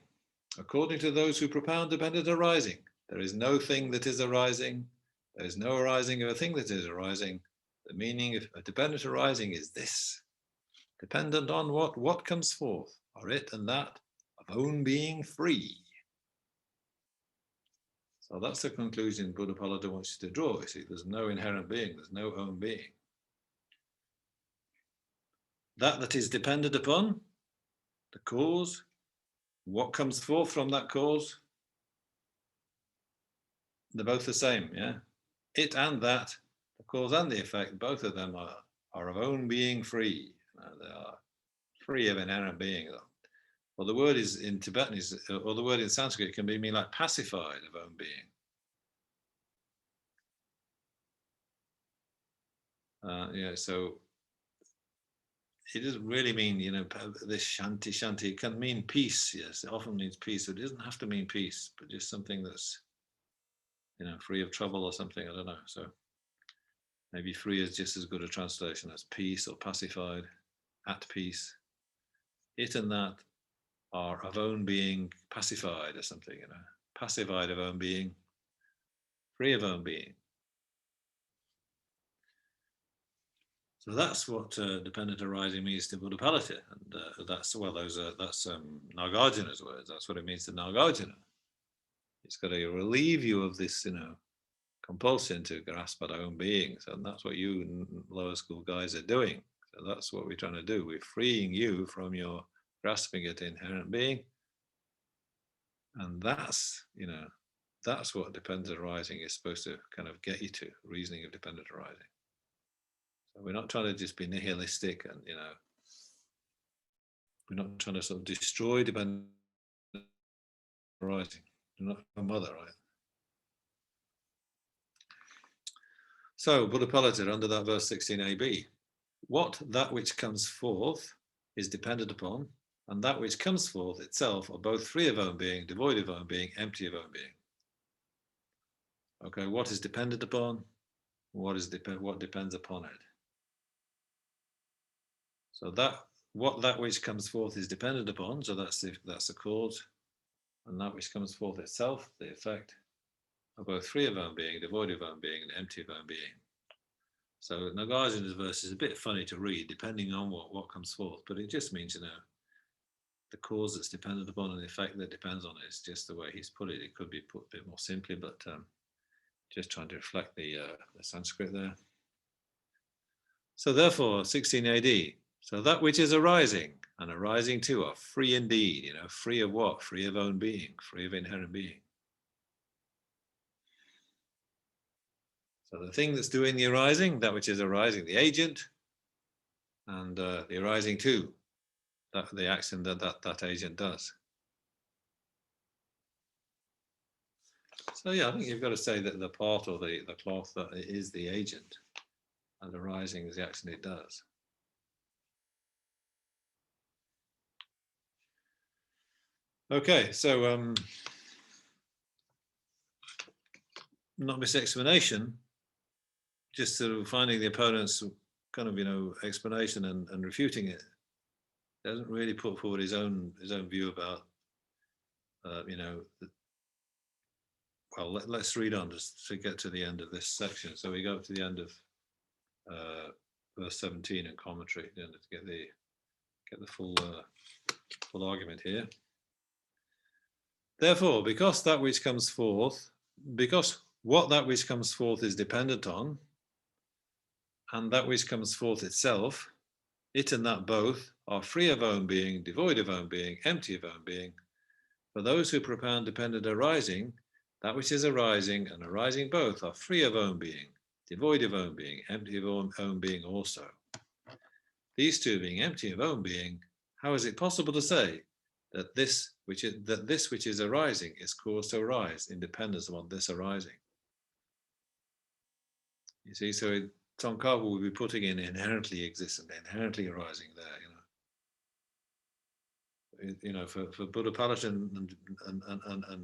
According to those who propound dependent arising, there is no thing that is arising. There is no arising of a thing that is arising. The meaning of a dependent arising is this. Dependent on what comes forth, or it and that of own being free. So that's the conclusion Budapalita wants you to draw. You see, there's no inherent being, there's no own being. That is dependent upon the cause, what comes forth from that cause, they're both the same, yeah? It and that, the cause and the effect, both of them are of own being free. They are free of inherent being. Well, the word is in Tibetan, or the word in Sanskrit can mean like pacified of own being. So it doesn't really mean, this shanti. It can mean peace, yes, it often means peace. It doesn't have to mean peace, but just something that's, free of trouble or something, I don't know. So maybe free is just as good a translation as peace or pacified, at peace. It and that are of own being pacified or something, pacified of own being, free of own being. So that's what dependent arising means to Budapalita, and that's Nagarjuna's words. That's what it means to Nagarjuna. It's got to relieve you of this, compulsion to grasp at own being. So that's what you lower school guys are doing. So that's what we're trying to do. We're freeing you from your grasping at inherent being, and that's what dependent arising is supposed to kind of get you to, reasoning of dependent arising. So we're not trying to just be nihilistic, and we're not trying to sort of destroy dependent arising. We're not a mother, right? So Budapalita, under that verse 16ab, that which comes forth is dependent upon, and that which comes forth itself are both free of own being, devoid of own being, empty of own being. Okay, what is dependent upon? What depends upon it? So that which comes forth is dependent upon, so that's the cause, and that which comes forth itself, the effect, are both free of own being, devoid of own being, and empty of own being. So Nagarjuna's verse is a bit funny to read, depending on what comes forth, but it just means, the cause that's dependent upon and the effect that depends on it. It's just the way he's put it. It could be put a bit more simply, but just trying to reflect the Sanskrit there. So therefore, 16 AD, so that which is arising and arising too are free indeed, free of what? Free of own being, free of inherent being. So the thing that's doing the arising, that which is arising, the agent, and the arising too, the action that agent does. So yeah, I think you've got to say that the part or the cloth that is the agent, and arising is the action it does. Okay, so not this explanation, just sort of finding the opponent's kind of explanation and refuting it. Doesn't really put forward his own view about well, let's read on just to get to the end of this section. So we go up to the end of verse 17 in commentary, to get the full argument here. Therefore, because what that which comes forth is dependent on, and that which comes forth itself, it and that both are free of own being, devoid of own being, empty of own being. For those who propound dependent arising, that which is arising and arising both are free of own being, devoid of own being, empty of own being also. These two being empty of own being, how is it possible to say that this which is arising is caused to arise in dependence upon this arising? You see, so Tsongkhapa will be putting in inherently existent, inherently arising there, for Budapalita and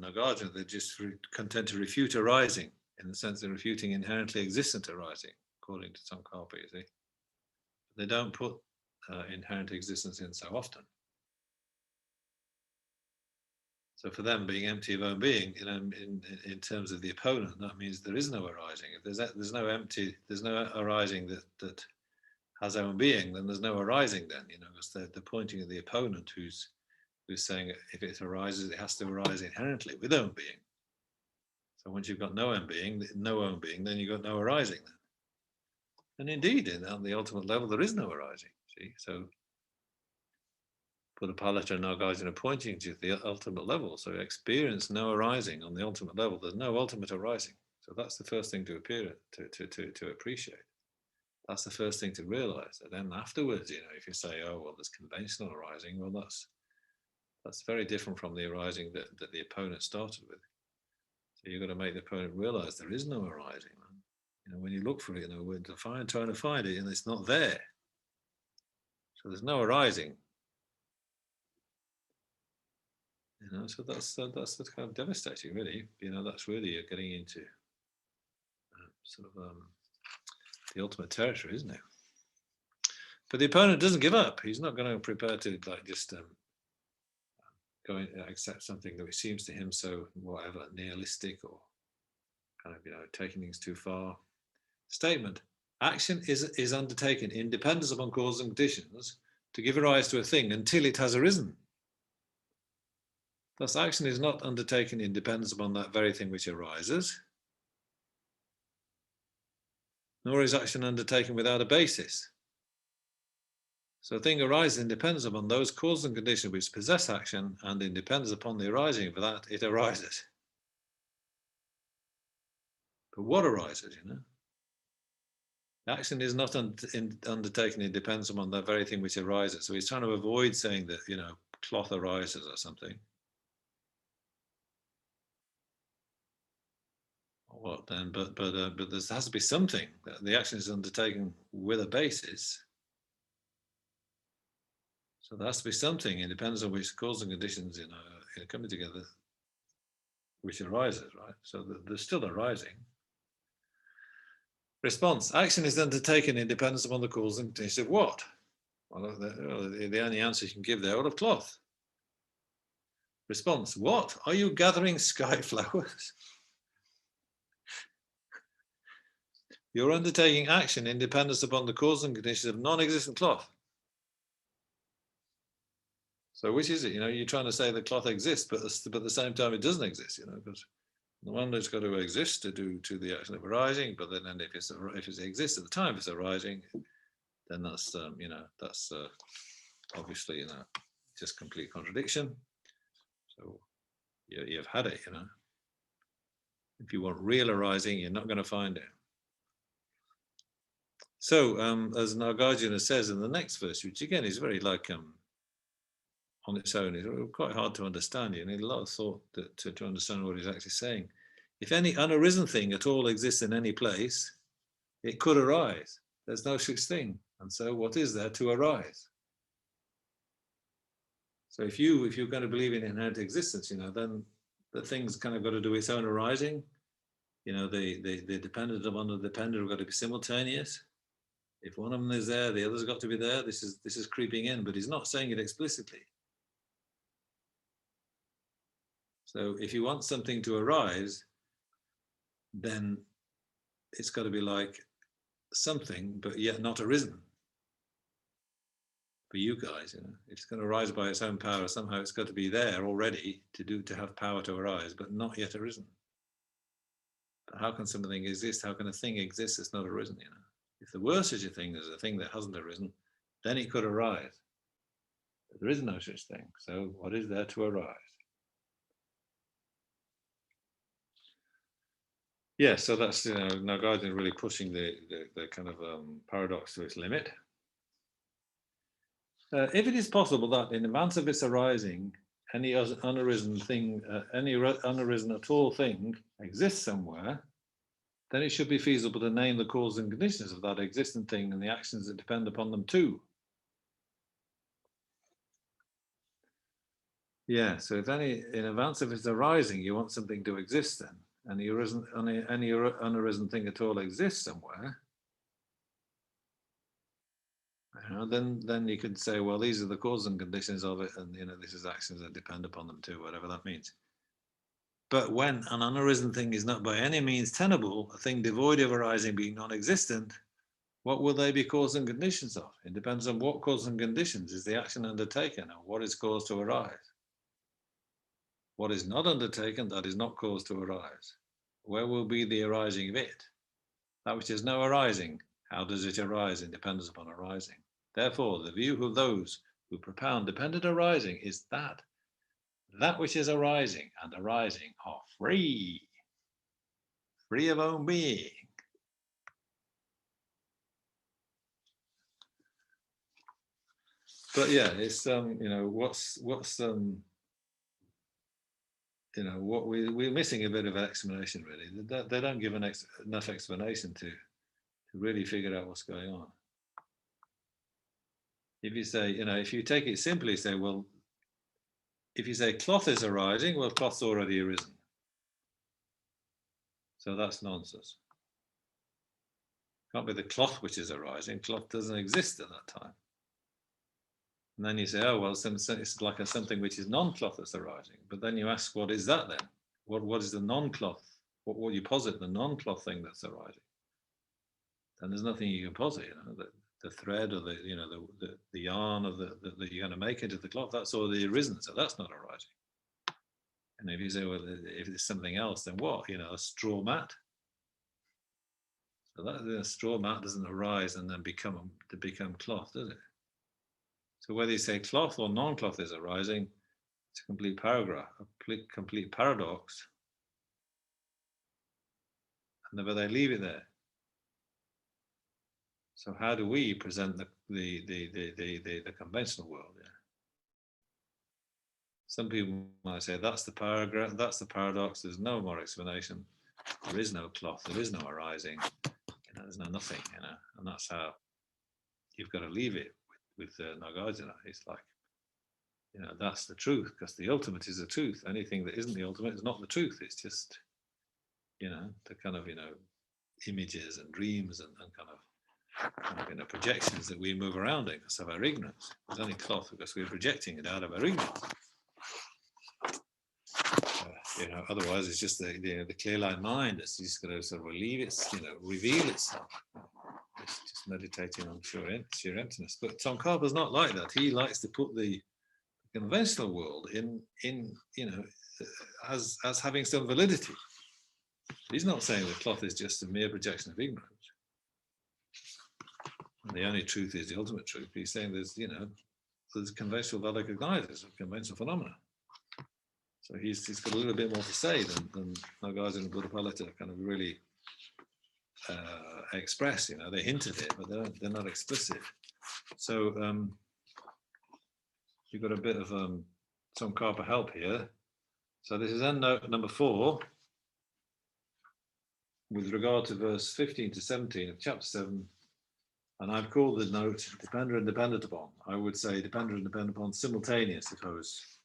Nagarjuna, they're just content to refute arising, in the sense they're refuting inherently existent arising, according to Tsongkhapa, you see. They don't put inherent existence in so often. So for them, being empty of own being, in terms of the opponent, that means there is no arising. If there's no arising that has own being, then there's no arising then, because they're pointing at the opponent who's saying if it arises, it has to arise inherently with own being. So once you've got no own being, then you've got no arising then. And indeed, on the ultimate level, there is no arising. See, so Budapalita and Nagarjuna are pointing to the ultimate level. So experience no arising on the ultimate level. There's no ultimate arising. So that's the first thing to appreciate. That's the first thing to realize. And then afterwards, if you say, oh well, there's conventional arising, well, that's very different from the arising that the opponent started with. So you've got to make the opponent realize there is no arising. When you look for it, we're trying to find it, and it's not there. So there's no arising. So that's kind of devastating, really. That's really getting into the ultimate territory, isn't it? But the opponent doesn't give up. He's not going to prepare to just go and accept something that seems to him so whatever nihilistic or kind of taking things too far. Statement: action is undertaken in dependence upon causes and conditions to give rise to a thing until it has arisen. Thus, action is not undertaken in dependence upon that very thing which arises, nor is action undertaken without a basis. So a thing arises in dependence upon those causes and conditions which possess action, and in dependence upon the arising of that, it arises. But what arises, Action is not undertaken in dependence upon that very thing which arises. So he's trying to avoid saying that, cloth arises or something. What then? But there has to be something. The action is undertaken with a basis. So there has to be something, it depends on which causes and conditions, coming together, which arises, right? So there's still arising. Response: action is undertaken in dependence upon the cause and conditions of what? Well, the only answer you can give there, of cloth. Response: what? Are you gathering sky flowers? You're undertaking action in dependence upon the cause and conditions of non-existent cloth. So which is it? You're trying to say the cloth exists, but at the same time it doesn't exist, because the one that's got to exist to do to the action of arising, but then if it exists at the time it's arising, then that's that's obviously just complete contradiction. So you've had it, If you want real arising, you're not going to find it. So as Nagarjuna says in the next verse, which again is very on its own, is quite hard to understand. You need a lot of thought to understand what he's actually saying. If any unarisen thing at all exists in any place, it could arise. There's no such thing. And so what is there to arise? So if you're going to believe in inherent existence, then the thing's kind of got to do its own arising. The dependent upon the dependent have got to be simultaneous. If one of them is there, the other's got to be there. This is creeping in, but he's not saying it explicitly. So if you want something to arise, then it's got to be like something, but yet not arisen. For you guys, if it's going to arise by its own power, somehow it's got to be there already to have power to arise, but not yet arisen. But how can something exist? How can a thing exist that's not arisen? If there were such a thing as a thing that hasn't arisen, then it could arise. But there is no such thing. So what is there to arise? Yeah, so that's, Nagarjuna really pushing the kind of paradox to its limit. If it is possible that in advance of its arising, any unarisen thing, any unarisen at all thing exists somewhere, then it should be feasible to name the causes and conditions of that existent thing and the actions that depend upon them too. Yeah, so if in advance of its arising, you want something to exist then, and any unarisen thing at all exists somewhere, then you could say, well, these are the causes and conditions of it, and this is actions that depend upon them too, whatever that means. But when an unarisen thing is not by any means tenable, a thing devoid of arising being non-existent, what will they be causes and conditions of? It depends on what causes and conditions is the action undertaken, and what is caused to arise. What is not undertaken, that is not caused to arise. Where will be the arising of it? That which is no arising, how does it arise in dependence upon arising? Therefore, the view of those who propound dependent arising is that which is arising and arising are free of own being. But yeah, it's what we're missing a bit of an explanation really. They don't give enough explanation to really figure out what's going on. If you say, if you take it simply, say, well, if you say cloth is arising, well, cloth's already arisen. So that's nonsense. Can't be the cloth which is arising. Cloth doesn't exist at that time. And then you say, oh, well, it's like something which is non-cloth that's arising. But then you ask, what is that then? What is the non-cloth? What you posit the non-cloth thing that's arising? Then there's nothing you can posit. The thread or the yarn of that you're going to make into the cloth, that's already arisen. So that's not arising. And if you say, well, if it's something else, then what? A straw mat. So that the straw mat doesn't arise and then become cloth, does it? So whether you say cloth or non-cloth is arising, it's a complete complete paradox. And but they leave it there. So how do we present the conventional world? Yeah. Some people might say that's the paradox. There's no more explanation. There is no cloth. There is no arising. There's no nothing. And that's how you've got to leave it with Nagarjuna. It's like, that's the truth, because the ultimate is the truth. Anything that isn't the ultimate is not the truth. It's just, the kind of, images and dreams and kind of, projections that we move around in because of our ignorance. It's only cloth because we're projecting it out of our ignorance. Otherwise it's just the clear-line mind that's just going to sort of reveal itself. It's just meditating on sheer emptiness. But Tsongkhapa's not like that. He likes to put the conventional world in as having some validity. He's not saying the cloth is just a mere projection of ignorance. And the only truth is the ultimate truth. He's saying there's conventional valid cognizers of conventional phenomena. So he's got a little bit more to say than Nagarjuna and Budapalita kind of really express. They hint at it, but they're not explicit. So you've got a bit of Tsongkhapa help here. So this is endnote number 4 with regard to verse 15 to 17 of chapter 7. And I've called the note dependent and dependent upon. I would say dependent and dependent upon simultaneous. If I was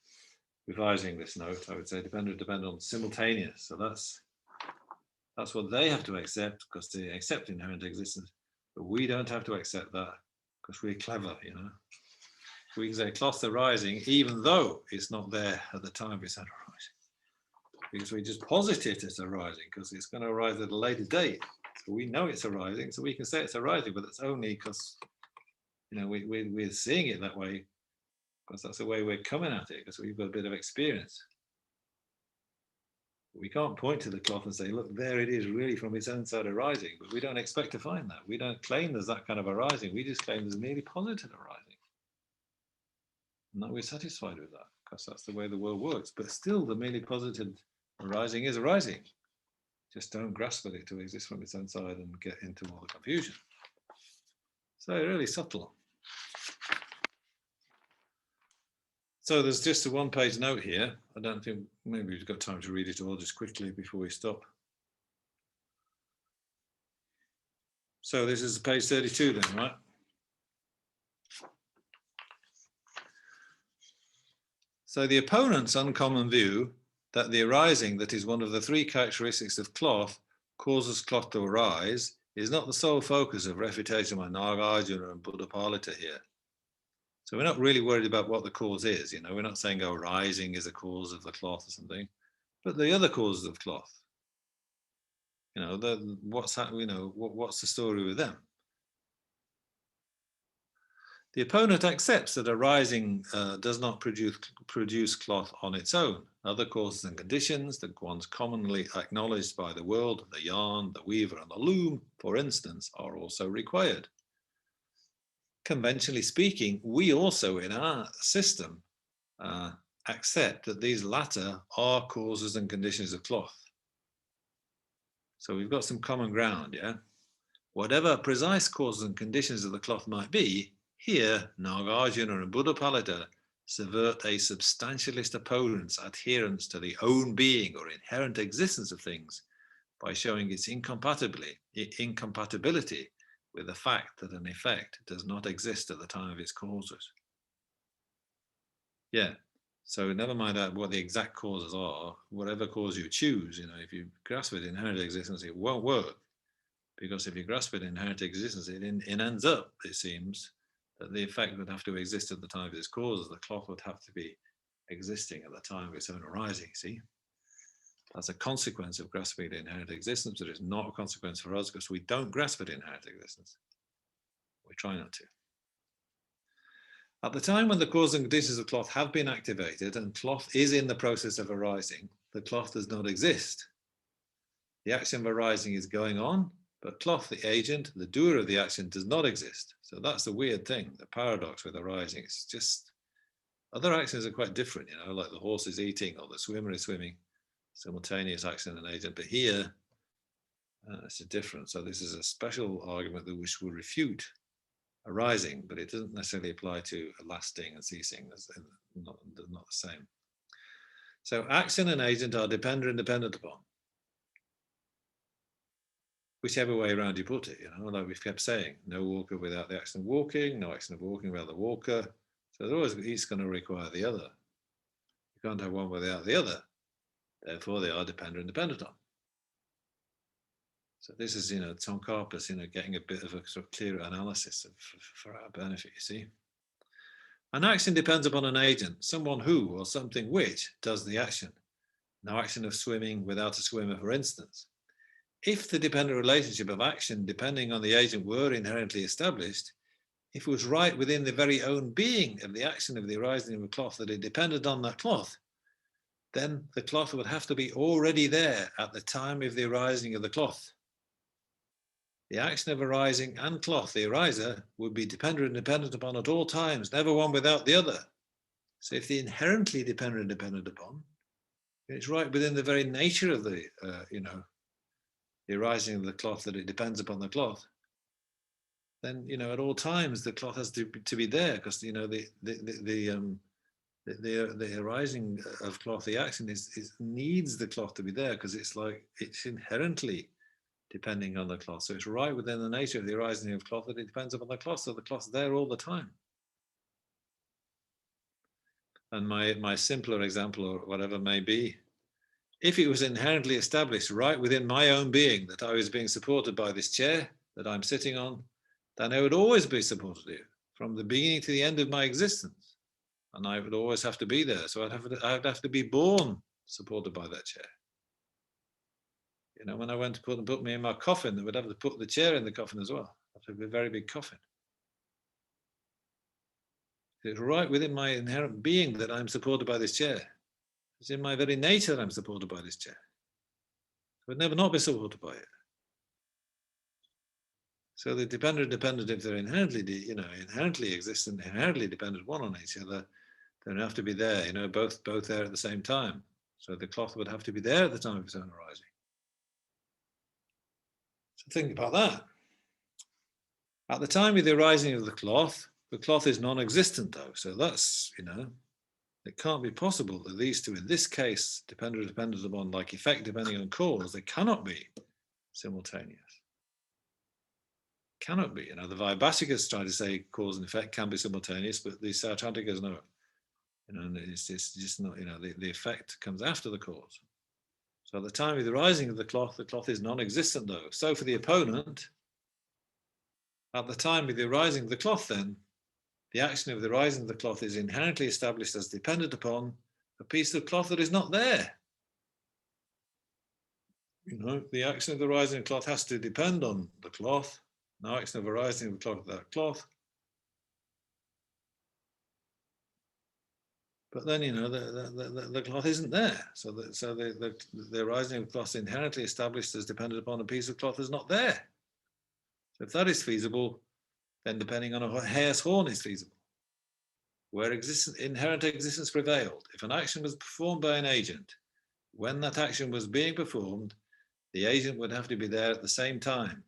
revising this note, I would say dependent and dependent on simultaneous. So that's what they have to accept because they accept inherent existence. But we don't have to accept that because we're clever, We can say cloth arising even though it's not there at the time it's arising. Because we just posit it as arising because it's going to arise at a later date. So we know it's arising, so we can say it's arising, but it's only because we're seeing it that way because that's the way we're coming at it, because we've got a bit of experience. We can't point to the cloth and say, look, there it is really from its own side arising, but we don't expect to find that. We don't claim there's that kind of arising. We just claim there's merely positive arising. And that we're satisfied with that, because that's the way the world works. But still, the merely positive arising is arising. Just don't grasp at it to exist from its own side and get into all the confusion. So really subtle. So there's just a one-page note here. I don't think, maybe we've got time to read it all just quickly before we stop. So this is page 32 then, right? So the opponent's uncommon view that the arising that is one of the three characteristics of cloth causes cloth to arise is not the sole focus of refutation by Nagarjuna and Budapalita here. So we're not really worried about what the cause is, you know, we're not saying, oh, rising is a cause of the cloth or something, but the other causes of cloth, you know, what's happening, you know, what's the story with them? The opponent accepts that arising does not produce cloth on its own. Other causes and conditions, the ones commonly acknowledged by the world, the yarn, the weaver, and the loom, for instance, are also required. Conventionally speaking, we also in our system accept that these latter are causes and conditions of cloth. So we've got some common ground, yeah? Whatever precise causes and conditions of the cloth might be, here Nagarjuna and Budapalita subvert a substantialist opponent's adherence to the own being or inherent existence of things by showing its incompatibility with the fact that an effect does not exist at the time of its causes. Yeah, so never mind what the exact causes are, whatever cause you choose, you know, if you grasp it inherent existence, it won't work. Because if you grasp it inherent existence, it ends up, it seems, that the effect would have to exist at the time of its causes. The cloth would have to be existing at the time of its own arising, see? That's a consequence of grasping the inherent existence, but it's not a consequence for us because we don't grasp it inherent existence. We try not to. At the time when the causes and conditions of cloth have been activated and cloth is in the process of arising, the cloth does not exist. The action of arising is going on, but cloth, the agent, the doer of the action, does not exist. So that's the weird thing, the paradox with arising. It's just, other actions are quite different, you know, like the horse is eating or the swimmer is swimming, simultaneous action and agent. But here, it's a difference. So this is a special argument that which will refute arising, but it doesn't necessarily apply to lasting and ceasing. It's not the same. So action and agent are dependent upon. Whichever way around you put it, you know, like we've kept saying, no walker without the action of walking, no action of walking without the walker. So there's always each going to require the other. You can't have one without the other. Therefore, they are dependent on. So this is, you know, Tom Carper's, you know, getting a bit of a sort of clearer analysis for our benefit, you see. An action depends upon an agent, someone who or something which does the action. No action of swimming without a swimmer, for instance. If the dependent relationship of action depending on the agent were inherently established, if it was right within the very own being of the action of the arising of a cloth that it depended on that cloth, then the cloth would have to be already there at the time of the arising of the cloth. The action of arising and cloth, the ariser, would be dependent upon at all times, never one without the other. So if the inherently dependent upon, it's right within the very nature of the, you know, the arising of the cloth that it depends upon the cloth, then, you know, at all times the cloth has to be there because, you know, the arising of cloth, the action needs the cloth to be there because it's like it's inherently depending on the cloth. So it's right within the nature of the arising of cloth that it depends upon the cloth. So the cloth's there all the time. And my simpler example or whatever may be, if it was inherently established right within my own being that I was being supported by this chair that I'm sitting on, then I would always be supported here from the beginning to the end of my existence. And I would always have to be there. So I'd have to be born supported by that chair. You know, when I went to put me in my coffin, they would have to put the chair in the coffin as well. That would be a very big coffin. It's right within my inherent being that I'm supported by this chair. It's in my very nature that I'm supported by this chair. would never not be supported by it. So the dependent, if they're inherently, inherently existent, inherently dependent one on each other, they don't have to be there, both there at the same time. So the cloth would have to be there at the time of its own arising. So think about that. At the time of the arising of the cloth is non-existent though. So that's, it can't be possible that these two, in this case, dependent upon like effect depending on cause, they cannot be simultaneous. Cannot be. The Vaibhashikas try to say cause and effect can be simultaneous, but the Sautrantikas know. It's just not, the effect comes after the cause. So at the time of the rising of the cloth is non-existent though. So for the opponent, at the time of the arising of the cloth then, the action of the rising of the cloth is inherently established as dependent upon a piece of cloth that is not there. The action of the rising of the cloth has to depend on the cloth. No action of the rising of that cloth. But then, the cloth isn't there. So the arising of the cloth is inherently established as dependent upon a piece of cloth that's not there. So if that is feasible, then depending on a hare's horn is feasible. Where inherent existence prevailed. If an action was performed by an agent, when that action was being performed, the agent would have to be there at the same time.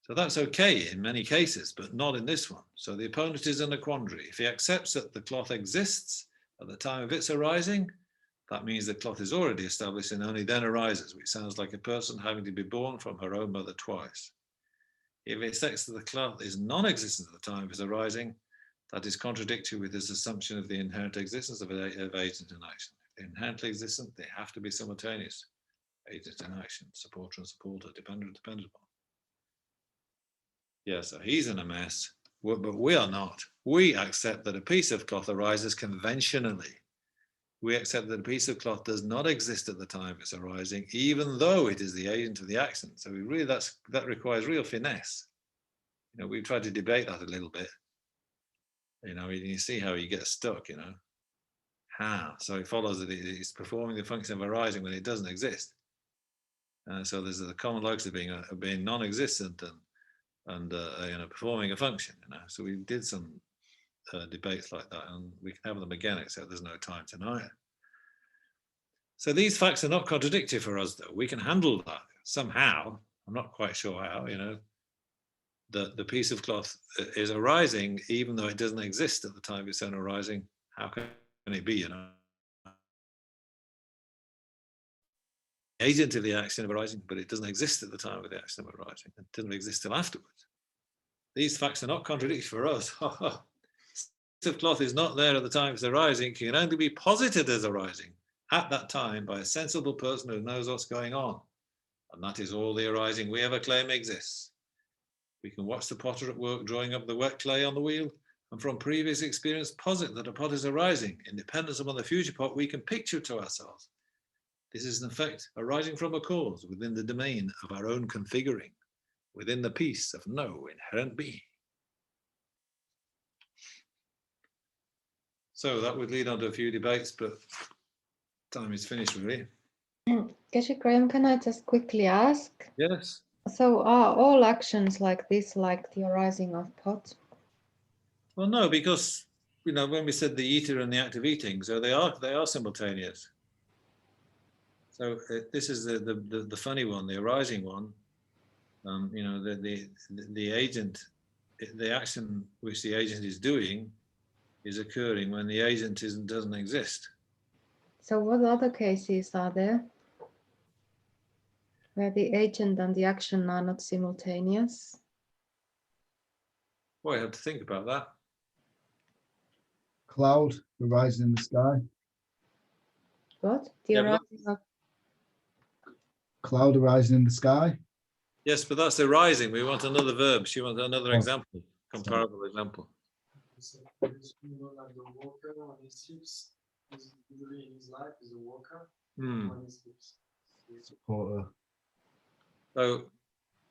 So that's okay in many cases, but not in this one. So the opponent is in a quandary. If he accepts that the cloth exists at the time of its arising, that means the cloth is already established and only then arises, which sounds like a person having to be born from her own mother twice. If he accepts that the cloth is non-existent at the time of its arising, that is contradictory with his assumption of the inherent existence of agent and action. If they're inherently existent, they have to be simultaneous. Agent and action, supporter and supporter, dependent upon. Yeah, so he's in a mess, but we are not. We accept that a piece of cloth arises conventionally. We accept that a piece of cloth does not exist at the time of its arising, even though it is the agent of the action. So that requires real finesse. We've tried to debate that a little bit. You see how you get stuck, How? So it follows that it's performing the function of arising when it doesn't exist. So there's the common locus of being non-existent and performing a function. So we did some debates like that, and we can have them again, except there's no time tonight. So these facts are not contradictory for us, though. We can handle that somehow. I'm not quite sure how. The piece of cloth is arising, even though it doesn't exist at the time of its own arising. How can it be? Agent of the action of arising, but it doesn't exist at the time of the action of arising. It doesn't exist till afterwards. These facts are not contradictory for us. Piece of cloth is not there at the time it's arising, can only be posited as arising at that time by a sensible person who knows what's going on. And that is all the arising we ever claim exists. We can watch the potter at work drawing up the wet clay on the wheel, and from previous experience posit that a pot is arising. Independent upon the future pot, we can picture to ourselves. This is in effect arising from a cause within the domain of our own configuring, within the peace of no inherent being. So that would lead on to a few debates, but time is finished really. Geshe Graham, can I just quickly ask? Yes. So are all actions like this, like the arising of pot? Well, no, because when we said the eater and the act of eating, so they are simultaneous. So this is the funny one, the arising one. The agent, the action which the agent is doing, is occurring when the agent doesn't exist. So what other cases are there where the agent and the action are not simultaneous? Well, I have to think about that. Cloud arising in the sky. What? The arising of... Cloud arising in the sky. Yes, but that's arising. We want another verb. She wants another example, comparable example. The walker when he sleeps, usually in his life is a walker when he sleeps. Supporter. So,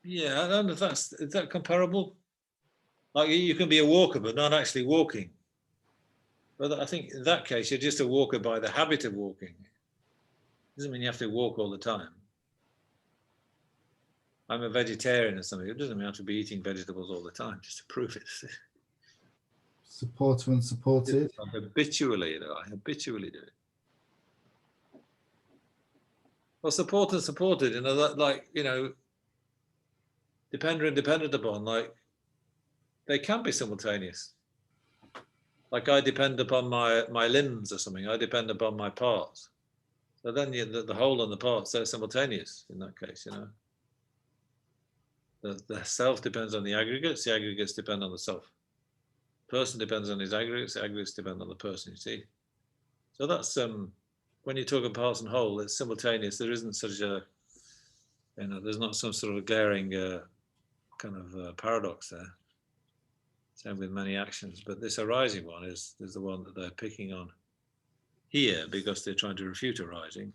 yeah, I don't know if is that comparable? Like you can be a walker, but not actually walking. But I think in that case, you're just a walker by the habit of walking. Doesn't mean you have to walk all the time. I'm a vegetarian or something. It doesn't mean I have to be eating vegetables all the time just to prove it. Supporter and supported. I habitually do it. Well, support and supported, that, like, dependent and dependent upon, like, they can be simultaneous. Like, I depend upon my limbs or something. I depend upon my parts. So then the whole and the parts, they're simultaneous in that case, The self depends on the aggregates depend on the self. Person depends on his aggregates, the aggregates depend on the person, you see. So that's, when you talk of parts and whole, it's simultaneous. There isn't such a, there's not some sort of glaring kind of paradox there. Same with many actions, but this arising one is the one that they're picking on here because they're trying to refute arising,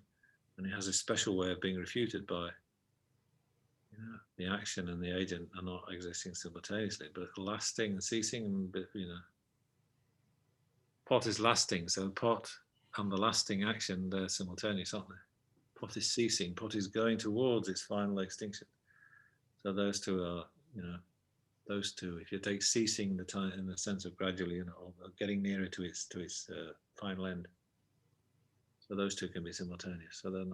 and it has a special way of being refuted by the action and the agent are not existing simultaneously, but lasting and ceasing, and pot is lasting, so pot and the lasting action, they're simultaneous, aren't they? Pot is ceasing, pot is going towards its final extinction. So those two are, those two, if you take ceasing the time in the sense of gradually, or getting nearer to its final end. So those two can be simultaneous. So they're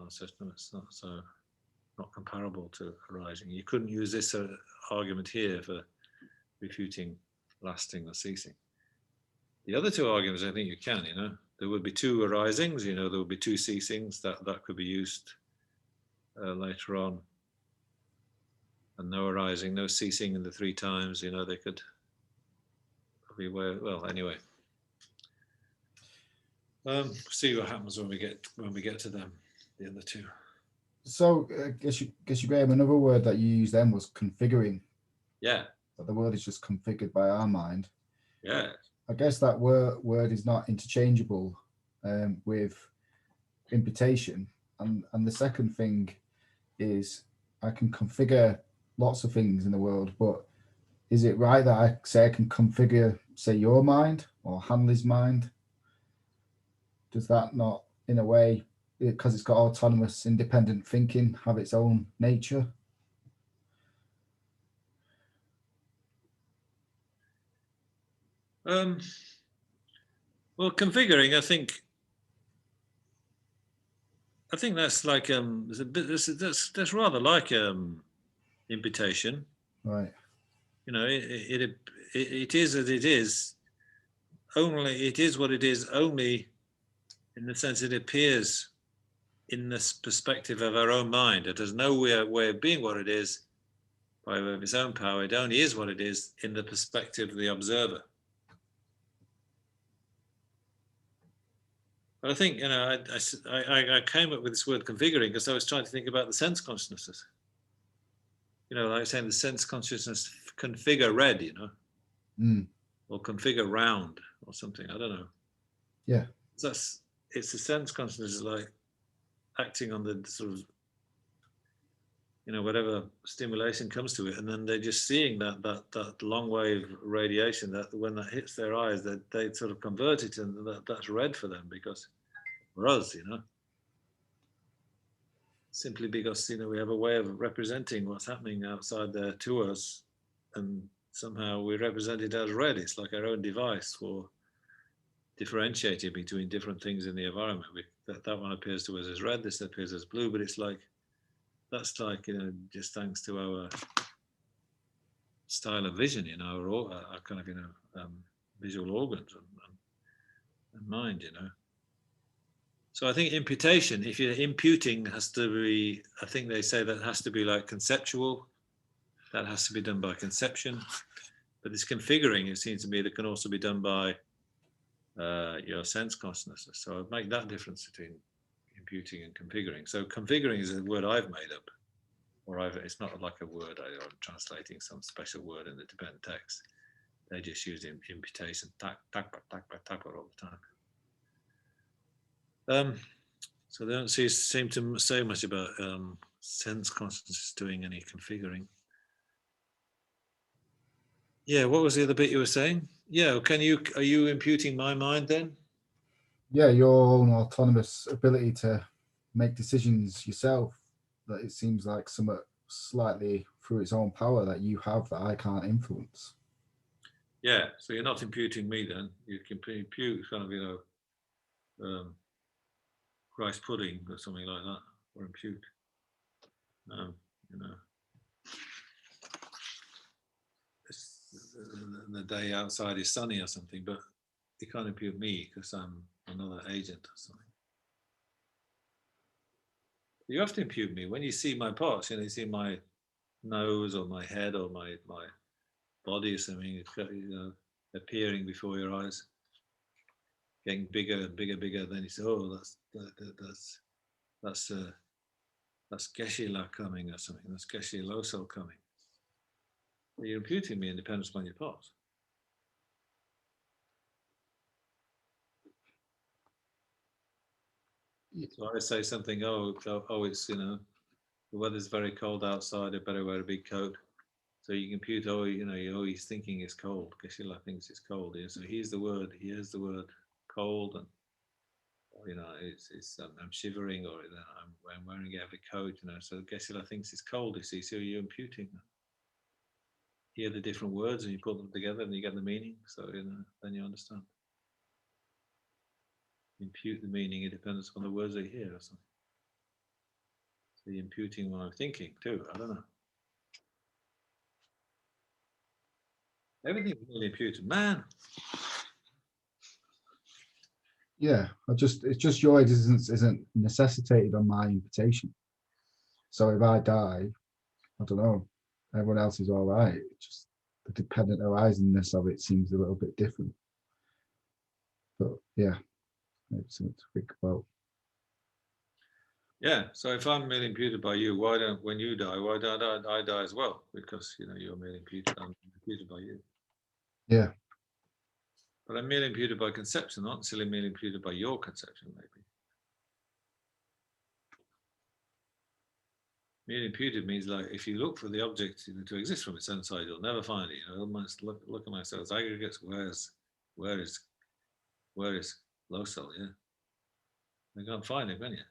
not comparable to arising. You couldn't use this argument here for refuting lasting or ceasing. The other two arguments, I think you can, there would be two arisings, there would be two ceasings that could be used later on. And no arising, no ceasing in the three times, they could probably, well, anyway. See what happens when we get to them, the other two. So I guess you Graham, another word that you used then was configuring. Yeah. But the word is just configured by our mind. Yeah. I guess that word is not interchangeable with imputation. And the second thing is I can configure lots of things in the world, but is it right that I say I can configure, say, your mind or Hanley's mind? Does that not, in a way, because it's got autonomous, independent thinking, have its own nature? Well, configuring, I think that's like that's rather like imputation. Right. It is as it is. Only it is what it is. Only in the sense it appears in this perspective of our own mind. It has no way of being what it is by way of its own power. It only is what it is in the perspective of the observer. But I think, I came up with this word configuring because I was trying to think about the sense consciousnesses. Like saying the sense consciousness configure red, or configure round or something. I don't know. Yeah. It's the sense consciousness is like acting on the sort of, whatever stimulation comes to it, and then they're just seeing that long wave radiation that when that hits their eyes, that they sort of convert it, and that's red for them because for us, simply because we have a way of representing what's happening outside there to us, and somehow we represent it as red. It's like our own device for differentiating between different things in the environment. That one appears to us as red, this appears as blue, but it's like that's like just thanks to our style of vision, our kind of visual organs and mind, So I think imputation, if you're imputing, has to be, I think they say that has to be like conceptual. That has to be done by conception. But this configuring, it seems to me, that can also be done by your sense consciousness. So I'd make that difference between imputing and configuring. So configuring is a word I've made up, or it's not like a word I'm translating some special word in the Tibetan text. They just use imputation, takpa all the time. So they don't seem to say much about sense consciousness doing any configuring. Yeah, what was the other bit you were saying? Yeah, are you imputing my mind then? Yeah, your own autonomous ability to make decisions yourself. That it seems like somewhat slightly through its own power that you have that I can't influence. Yeah, so you're not imputing me then. You can impute kind of, rice pudding or something like that, or impute. The day outside is sunny or something, but you can't impute me because I'm another agent or something. You have to impute me when you see my parts. You see my nose or my head or my body or something, appearing before your eyes, getting bigger and bigger, bigger. Then you say, "Oh, that's Geshe-la coming or something. That's Geshe-lo-so coming." You're imputing me independence upon your parts. So I say something, oh, it's, the weather's very cold outside, I better wear a big coat. So you compute, he's thinking it's cold. Geshe-la thinks it's cold. Yeah? So he hears the word cold, and I'm shivering, or I'm wearing a heavy coat. So Geshe-la thinks it's cold. You see, so you're imputing. Hear the different words, and you put them together, and you get the meaning. So then you understand. Impute the meaning. It depends on the words they hear or something. So you're imputing what I'm thinking too. I don't know. Everything's really imputed, man. Yeah, it's just your existence isn't necessitated on my imputation. So if I die, I don't know, everyone else is all right. It's just the dependent arising-ness of it seems a little bit different. But yeah, it's something to think about. Yeah, so if I'm merely imputed by you, when you die, why don't I die as well? Because you're merely imputed, I'm imputed by you. Yeah. But I'm merely imputed by conception, not necessarily merely imputed by your conception, maybe. Merely imputed means, like, if you look for the object to exist from its own side, you'll never find it. I must look at myself as aggregates. Where is Losel? Yeah, I can't find it, can you?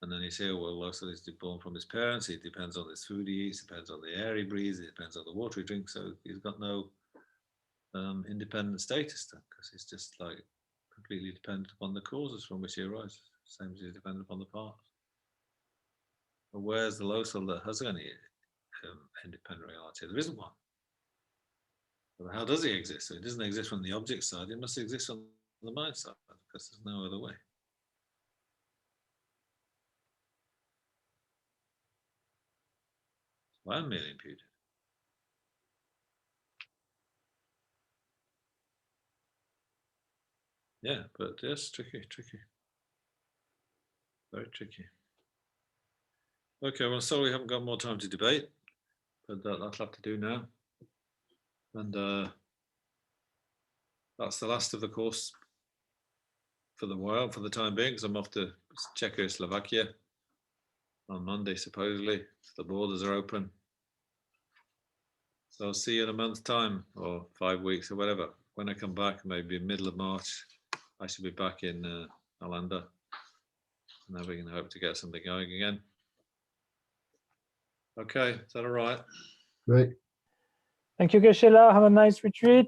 And then you say, oh, well, Losel is born from his parents. It depends on his food he eats. It depends on the air he breathes. It depends on the water he drinks. So he's got no independent status, because it's just like completely dependent upon the causes from which he arises, same as he's dependent upon the parts. But where's the Losel that has any independent reality? There isn't one. But how does he exist? So it doesn't exist from the object side. It must exist on the mind side, because there's no other way. So I'm merely imputed. Yeah, but yes, tricky. Very tricky. Okay, well, sorry we haven't got more time to debate, but that'll have to do now. And that's the last of the course for the time being, because I'm off to Czechoslovakia on Monday, supposedly. The borders are open. So I'll see you in a month's time, or 5 weeks, or whatever. When I come back, maybe middle of March, I should be back in Alanda. And then we can hope to get something going again. Okay, is that all right? Great. Thank you, Geshe-la. Have a nice retreat.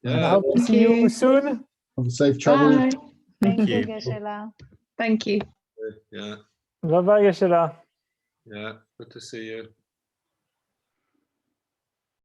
Yeah. And I hope to see you soon. Have a safe travel. Bye. Thank you, Geshe-la. Thank you. Yeah. Bye-bye, Geshe-la. Yeah. Good to see you.